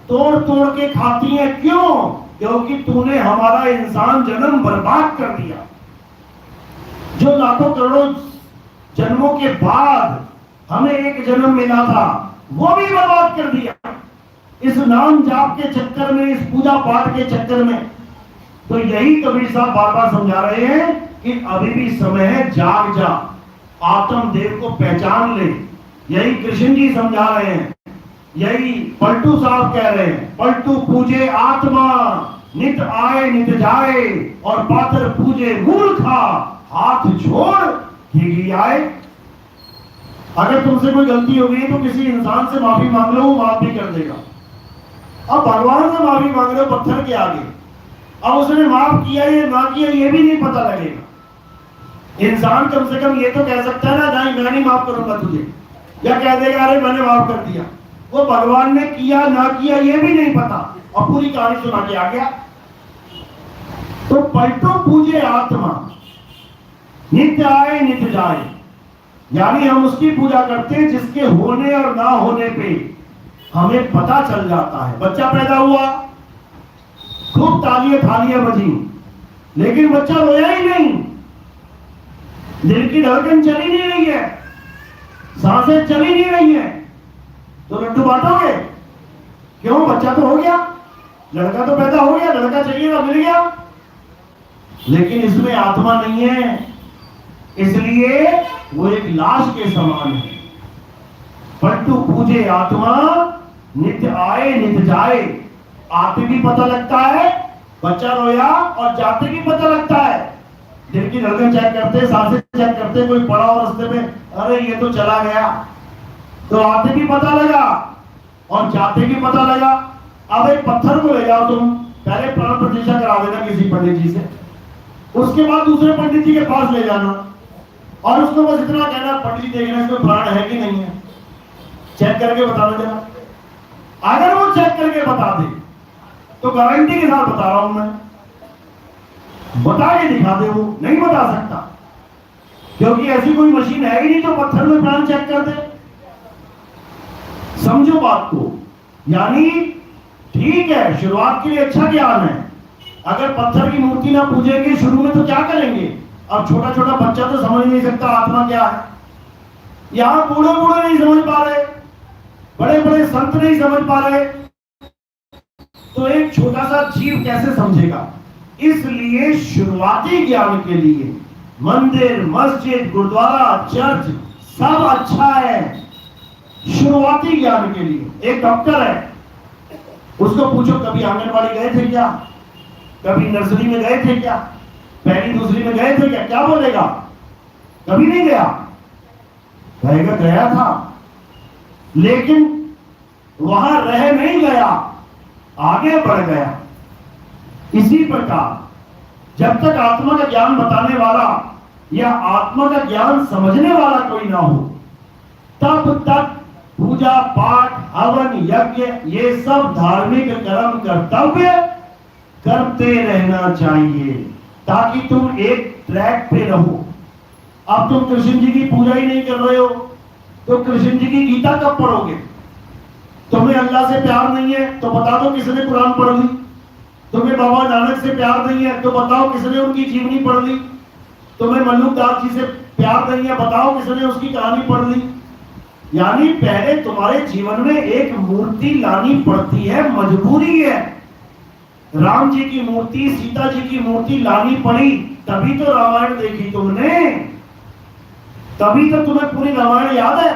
तोड़ तोड़ के खाती हैं। क्यों? क्योंकि तूने हमारा इंसान जन्म बर्बाद कर दिया। जो लाखों करोड़ों जन्मों के बाद हमें एक जन्म मिला था, वो भी बर्बाद कर दिया इस नाम जाप के चक्कर में, इस पूजा पाठ के चक्कर में। तो यही कबीर साहब बार बार समझा रहे हैं कि अभी भी समय है, जाग जा, आत्म देव को पहचान ले। यही कृष्ण जी समझा रहे हैं, यही पलटू साहब कह रहे हैं, पलटू पूजे आत्मा, नित आए नित जाए, और पात्र पूजे मूर्खा, हाथ छोड़ घिघी आए। अगर तुमसे कोई गलती हो गई तो किसी इंसान से माफी मांग लो, वो माफ भी कर देगा। अब भगवान से माफी मांग रहे हो पत्थर के आगे, अब उसने माफ किया या ना किया ये भी नहीं पता लगेगा। इंसान कम से कम ये तो कह सकता है ना, नहीं मैं नहीं माफ करूंगा तुझे, या कह देगा अरे मैंने माफ कर दिया। वो भगवान ने किया ना किया ये भी नहीं पता, और पूरी कहानी सुना के आ गया। तो पलटो पूजे आत्मा, नित्य आए नित्य जाए, यानी हम उसकी पूजा करते हैं जिसके होने और ना होने पे हमें पता चल जाता है। बच्चा पैदा हुआ, खूब तालियां थालियां बजी, लेकिन बच्चा रोया ही नहीं, दिल की धड़कन चली नहीं रही है, सांसें चली नहीं रही है, तो लड्डू बांटोगे? क्यों? बच्चा तो हो गया, लड़का तो पैदा हो गया, लड़का चाहिएगा मिल गया, लेकिन इसमें आत्मा नहीं है, इसलिए वो एक लाश के समान है। पलटू पूजे आत्मा, नित्य आए नित्य जाए। आते भी पता लगता है, बच्चा रोया, और जाते भी पता लगता है। दिल की धड़कन चेक करते, सांसें चेक करते, कोई पड़ा हो रास्ते में, अरे ये तो चला गया, तो आते भी पता लगा और जाते भी पता लगा। अब एक पत्थर को ले जाओ तुम पहले प्राण प्रतिष्ठा करा देना किसी पंडित जी से, उसके बाद दूसरे पंडित जी के पास ले जाना और उसको बस इतना कहना, पंडित जी देखना इसमें प्राण है कि नहीं है, चेक करके बताना जरा। अगर वो चेक करके बता दे तो गारंटी के साथ बता रहा हूं मैं, बता के दिखा दे। वो नहीं बता सकता क्योंकि ऐसी कोई मशीन है ही नहीं जो पत्थर में प्राण चेक कर दे। समझो बात को। यानी ठीक है, शुरुआत के लिए अच्छा ज्ञान है। अगर पत्थर की मूर्ति ना पूजेंगे शुरू में तो क्या करेंगे? अब छोटा छोटा बच्चा तो समझ नहीं सकता आत्मा क्या है, यहां बूढ़े बूढ़े नहीं समझ पा रहे, बड़े बड़े संत नहीं समझ पा रहे, तो एक छोटा सा जीव कैसे समझेगा? इसलिए शुरुआती ज्ञान के लिए मंदिर, मस्जिद, गुरुद्वारा, चर्च सब अच्छा है शुरुआती ज्ञान के लिए। एक डॉक्टर है, उसको पूछो कभी आंगनबाड़ी गए थे क्या, कभी नर्सरी में गए थे क्या, पहली दूसरी में गए थे क्या बोलेगा? कभी नहीं गया। कहेगा गया था, लेकिन वहां रह नहीं गया, आगे बढ़ गया। इसी प्रकार जब तक आत्मा का ज्ञान बताने वाला या आत्मा का ज्ञान समझने वाला कोई ना हो, तब तक पूजा पाठ, हवन, यज्ञ, ये सब धार्मिक कर्म कर्तव्य करते रहना चाहिए ताकि तुम एक ट्रैक पे रहो। अब तुम कृष्ण जी की पूजा ही नहीं कर रहे हो तो कृष्ण जी की गीता कब पढ़ोगे? तुम्हें अल्लाह से प्यार नहीं है तो बता दो किसने कुरान पढ़ ली। तुम्हें बाबा नानक से प्यार नहीं है तो बताओ किसने उनकी जीवनी पढ़ ली। तुम्हें मल्लुकदास जी से प्यार नहीं है, बताओ किसने उसकी कहानी पढ़ ली। यानी पहले तुम्हारे जीवन में एक मूर्ति लानी पड़ती है, मजबूरी है। राम जी की मूर्ति, सीता जी की मूर्ति लानी पड़ी, तभी तो रामायण देखी तुमने, तभी तो तुम्हें पूरी रामायण याद है।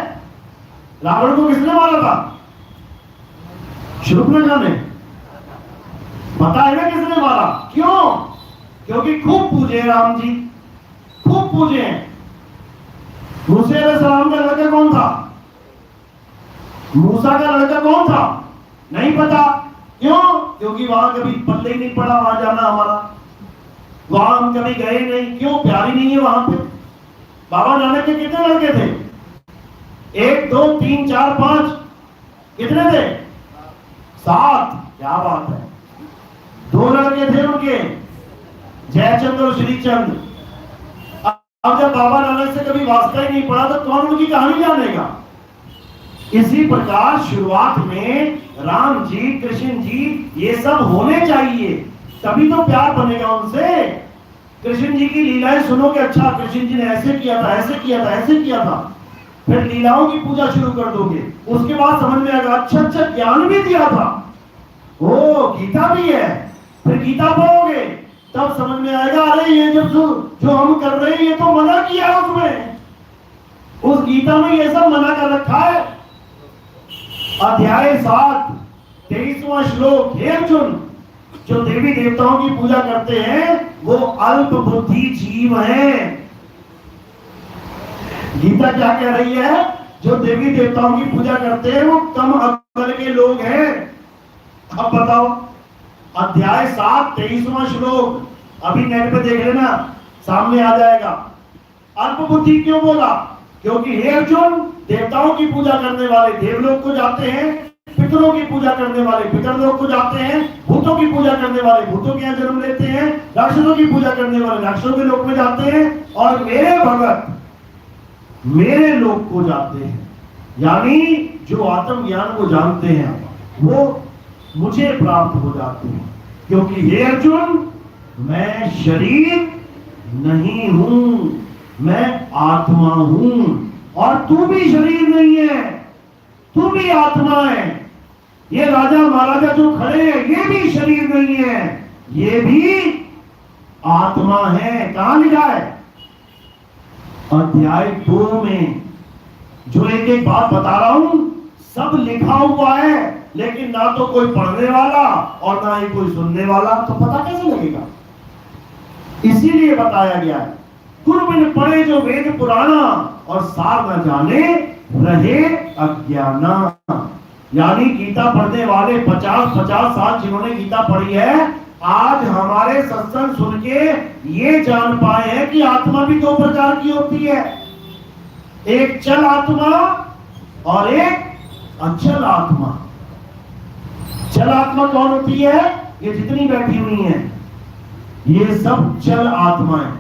रावण को किसने मारा था? शूर्पणखा ने। पता है ना किसने मारा? क्यों? क्योंकि खूब पूजे राम जी, खूब पूजे। मूसा अलैहिस्सलाम का लड़का कौन था? मूसा का लड़का कौन था? नहीं पता। क्यों? क्योंकि वहां कभी पल्ले ही नहीं पड़ा वहां जाना हमारा, वहां हम कभी गए नहीं। क्यों? प्यार ही नहीं है वहां पे। बाबा नानक के कितने लड़के थे? 1 2 3 4 5, कितने थे? 7। क्या बात है। 2 लड़के थे उनके, जयचंद और श्रीचंद। अब जब बाबा नानक से कभी वास्ता ही नहीं पड़ा तो कौन उनकी कहानी जानेगा? इसी प्रकार शुरुआत में राम जी, कृष्ण जी, ये सब होने चाहिए, तभी तो प्यार बनेगा उनसे। कृष्ण जी की लीलाएं सुनोगे, अच्छा कृष्ण जी ने ऐसे किया था, ऐसे किया था, ऐसे किया था, फिर लीलाओं की पूजा शुरू कर दोगे, उसके बाद समझ में आएगा अच्छा अच्छा ज्ञान भी दिया था, ओ गीता भी है। फिर गीता पढ़ोगे तब समझ में आएगा अरे ये जो हम कर रहे हैं ये तो मना किया है उसमें, उस गीता में ये सब मना कर रखा है। अध्याय 7 23वां श्लोक, हे अर्जुन, जो देवी देवताओं की पूजा करते हैं वो अल्प बुद्धि जीव हैं। गीता क्या कह रही है? जो देवी देवताओं की पूजा करते हैं वो कम अक्ल के लोग हैं। अब बताओ, अध्याय 7 23वां श्लोक, अभी नेट पे देख लेना, सामने आ जाएगा। अल्प बुद्धि क्यों बोला? क्योंकि हे अर्जुन, देवताओं की पूजा करने वाले देवलोक को जाते हैं, पितरों की पूजा करने वाले पितरलोक को जाते हैं, भूतों की पूजा करने वाले भूतों के यहाँ जन्म लेते हैं, राक्षसों की पूजा करने वाले राक्षसों के लोक में जाते हैं, और मेरे भगत मेरे लोक को जाते हैं। यानी जो आत्मज्ञान को जानते हैं वो मुझे प्राप्त हो जाते हैं। क्योंकि हे अर्जुन, मैं शरीर नहीं हूं, मैं आत्मा हूं, और तू भी शरीर नहीं है, तू भी आत्मा है। ये राजा महाराजा जो खड़े हैं ये भी शरीर नहीं है, ये भी आत्मा है। कहां लिखा है? अध्याय 2 में। जो एक एक बात बता रहा हूं सब लिखा हुआ है, लेकिन ना तो कोई पढ़ने वाला और ना ही कोई सुनने वाला, तो पता कैसे लगेगा? इसीलिए बताया गया है, गुरु बिन पढ़े जो वेद पुराना, और सार न जाने रहे अज्ञाना। यानी गीता पढ़ने वाले 50-50 साल जिन्होंने गीता पढ़ी है, आज हमारे सत्संग सुन के ये जान पाए हैं कि आत्मा भी दो प्रकार की होती है, एक चल आत्मा और एक अचल आत्मा। चल आत्मा कौन होती है? ये जितनी बैठी हुई हैं, ये सब चल आत्माएं।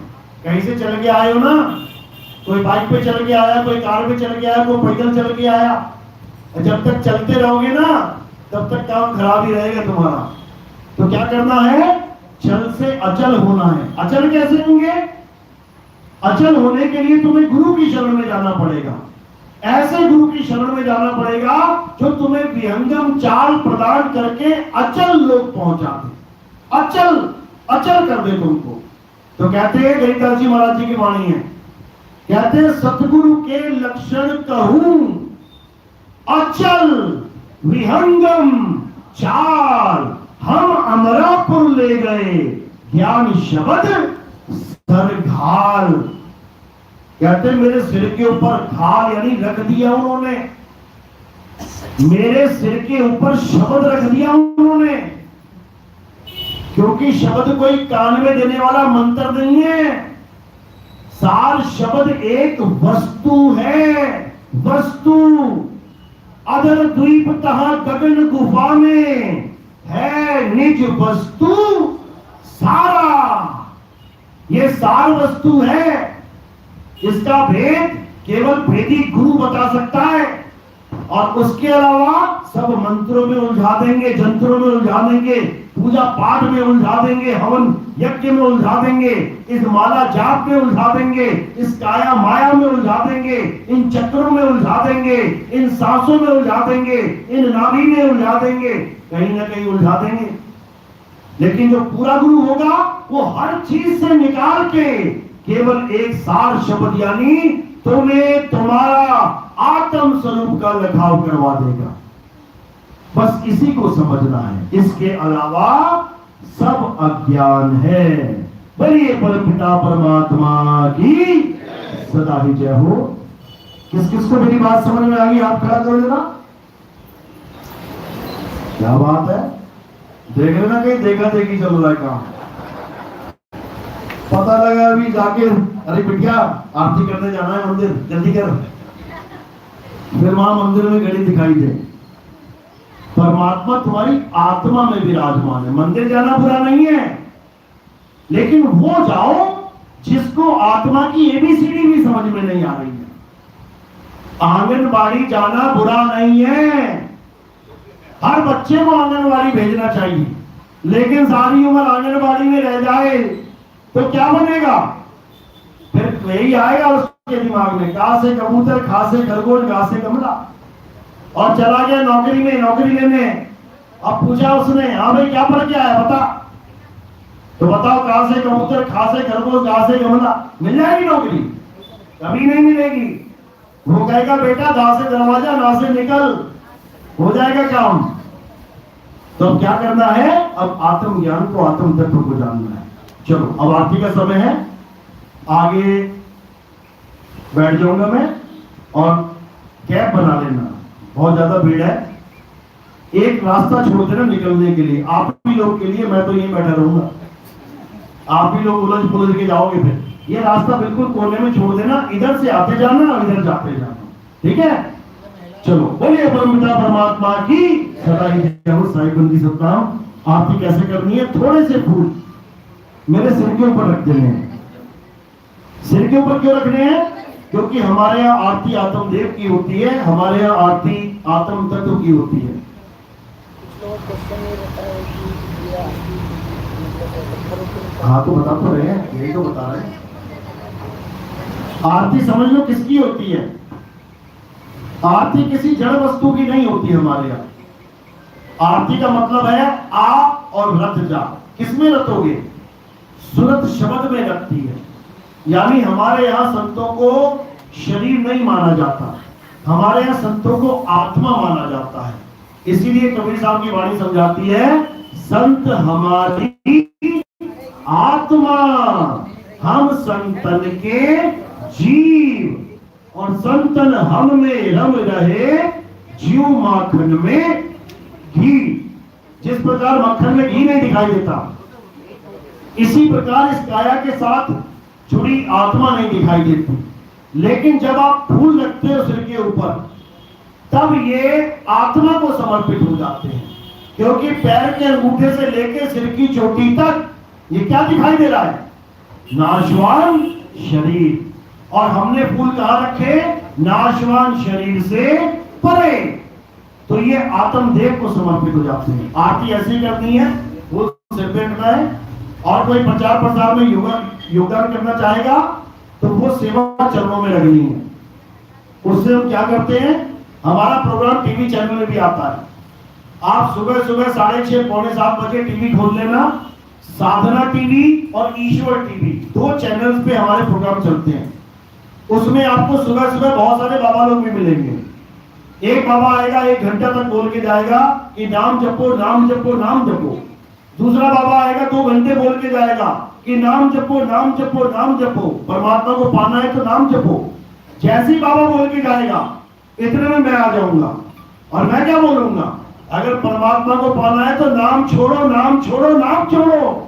कहीं से चल के आए हो ना, कोई बाइक पे चल के आया, कोई कार पे चल के आया, कोई पैदल चल के आया। जब तक चलते रहोगे ना, तब तक काम खराब ही रहेगा तुम्हारा। तो क्या करना है? चल से अचल होना है। अचल कैसे होंगे? अचल होने के लिए तुम्हें गुरु की शरण में जाना पड़ेगा। ऐसे गुरु की शरण में जाना पड़ेगा जो तुम्हें विहंगम चाल प्रदान करके अचल लोग पहुंचा दे, अचल अचल कर दे तुमको। तो कहते हैं, गरीबदास जी महाराज जी की वाणी है, कहते हैं सतगुरु के लक्षण कहूं अचल विहंगम चाल, हम अमरापुर ले गए ज्ञान शब्द सरघाल। कहते मेरे सिर के ऊपर घाल यानी रख दिया उन्होंने, मेरे सिर के ऊपर शब्द रख दिया उन्होंने। क्योंकि शब्द कोई कान में देने वाला मंत्र नहीं है, सार शब्द एक वस्तु है, वस्तु। अदर द्वीप तहा गगन गुफा में है निज वस्तु सारा। ये सार वस्तु है, इसका भेद केवल भेदी गुरु बता सकता है। और उसके अलावा सब मंत्रों में उलझा देंगे, जंत्रों में उलझा देंगे, पूजा पाठ में उलझा देंगे, हवन यज्ञ में उलझा देंगे, इस माला जाप में उलझा देंगे, इस काया माया में उलझा देंगे, इन चक्रों में उलझा देंगे, इन सांसों में उलझा देंगे, इन नाभि में उलझा देंगे, कहीं ना कहीं उलझा देंगे। लेकिन जो पूरा गुरु होगा वो हर चीज से निकाल के केवल एक सार शब्द यानी तुम्हें तुम्हारा आत्म स्वरूप का लखाव करवा देगा। बस इसी को समझना है, इसके अलावा सब अज्ञान है। बोलिए परमपिता परमात्मा की सदा ही जय हो। किस किस को मेरी बात समझ में आ गई? आप खड़ा कर देना। क्या बात है, देख रहे ना, कहीं देखा देखी चल रहा है काम। पता लगा अभी जाके, अरे बिटिया आरती करने जाना है मंदिर, जल्दी कर। फिर वहां मंदिर में घड़ी दिखाई दे। परमात्मा तुम्हारी आत्मा में विराजमान है। मंदिर जाना बुरा नहीं है, लेकिन वो जाओ जिसको आत्मा की एबीसीडी भी समझ में नहीं आ रही है। आंगनबाड़ी जाना बुरा नहीं है, हर बच्चे को आंगनबाड़ी भेजना चाहिए, लेकिन सारी उम्र आंगनबाड़ी में रह जाए तो क्या बनेगा? फिर यही आएगा उसके दिमाग में, का से कबूतर, खा से खरगोश, गा से गमला, और चला गया नौकरी में, नौकरी लेने। अब पूछा उसने, हाँ भाई क्या पढ़ के आया बता, तो बताओ का से कबूतर, खा से खरगोश, गा से गमला, मिल जाएगी नौकरी? कभी नहीं मिलेगी। वो कहेगा बेटा गा से दरवाजा, ना से निकल, हो जाएगा काम। तो अब क्या करना है? अब आत्म ज्ञान को, आत्म तत्व को जानना है। चलो अब आरती का समय है, आगे बैठ जाऊंगा मैं, और कैब बना लेना, बहुत ज्यादा भीड़ है। एक रास्ता छोड़ देना निकलने के लिए, आप भी लोग के लिए। मैं तो यहीं बैठा रहूंगा, आप भी लोग उलझ पुलझ के जाओगे। फिर ये रास्ता बिल्कुल कोने में छोड़ देना, इधर से आते जाना और इधर जाते जाना, ठीक है? चलो बोलिए परमपिता परमात्मा की सदा ही जय हो। साईं बंदी सत्ताम। आरती कैसे करनी है? थोड़े से फूल मेरे सिर के ऊपर रख देने हैं। सिर के ऊपर क्यों रखने हैं? क्योंकि हमारे यहाँ आरती आत्मदेव की होती है, हमारे यहाँ आरती आत्म तत्व की होती है। हाँ तो बता तो रहे हैं, यही तो बता रहे हैं। आरती समझ लो किसकी होती है? आरती किसी जड़ वस्तु की नहीं होती हमारे यहाँ। आरती का मतलब है आ और रत जा। किसमें रतोगे? सुरत शब्द में रखती है। यानी हमारे यहाँ संतों को शरीर नहीं माना जाता, हमारे यहाँ संतों को आत्मा माना जाता है। इसीलिए कबीर साहब की वाणी समझाती है, संत हमारी आत्मा, हम संतन के जीव, और संतन हम में रम रहे ज्यों माखन में घी। जिस प्रकार मक्खन में घी नहीं दिखाई देता, इसी प्रकार इस काया के साथ जुड़ी आत्मा नहीं दिखाई देती। लेकिन जब आप फूल रखते हो सिर के ऊपर, तब ये आत्मा को समर्पित हो जाते हैं, क्योंकि पैर के अंगूठे से लेकर सिर की चोटी तक ये क्या दिखाई दे रहा है? नाशवान शरीर। और हमने फूल कहां रखे? नाशवान शरीर से परे। तो ये आत्मदेव को समर्पित हो जाते हैं। आरती ऐसी करनी है, वो सिर पे रखना है। और कोई प्रचार प्रसार में योगदान करना चाहेगा तो वो सेवा चरणों में लगनी है। उससे हम क्या करते हैं, हमारा प्रोग्राम टीवी चैनल में भी आता है। आप सुबह सुबह 6:30 पौने 7 बजे टीवी खोल लेना। साधना टीवी और ईश्वर टीवी 2 चैनल्स पे हमारे प्रोग्राम चलते हैं। उसमें आपको सुबह सुबह बहुत सारे बाबा लोग भी मिलेंगे। एक बाबा आएगा, 1 घंटा तक बोल के जाएगा कि नाम जपो, नाम जपो, नाम जपो। दूसरा बाबा आएगा, 2 घंटे बोल के जाएगा कि नाम जपो, नाम जपो, नाम जपो। परमात्मा को पाना है तो नाम जपो। जैसे ही बाबा बोल के जाएगा, इतने में मैं आ जाऊंगा और मैं क्या बोलूंगा? अगर परमात्मा को पाना है तो नाम छोड़ो, नाम छोड़ो, नाम छोड़ो,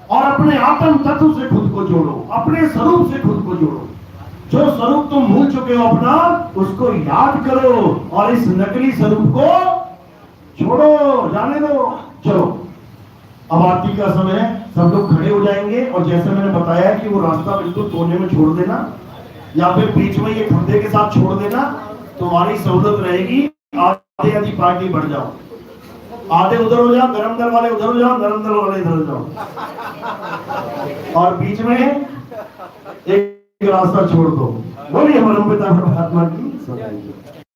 और अपने आत्म तत्व से खुद को जोड़ो, अपने स्वरूप से खुद को जोड़ो। जो स्वरूप तुम भूल चुके हो अपना, उसको याद करो और इस नकली स्वरूप को छोड़ो, जाने दो। चलो, अब आरती का समय है, सब लोग खड़े हो जाएंगे। और जैसे मैंने बताया कि वो रास्ता बिल्कुल कोने में छोड़ देना, या फिर बीच में ये खंभे के साथ छोड़ देना, तुम्हारी सहूलत रहेगी। आधे आधी पार्टी बढ़ जाओ, आधे उधर हो जाओ, गरम दल वाले उधर हो जाओ, नरम दल वाले इधर हो जाओ, और बीच में एक रास्ता छोड़ दो। बोलिए परम पिता परमात्मा की सदा।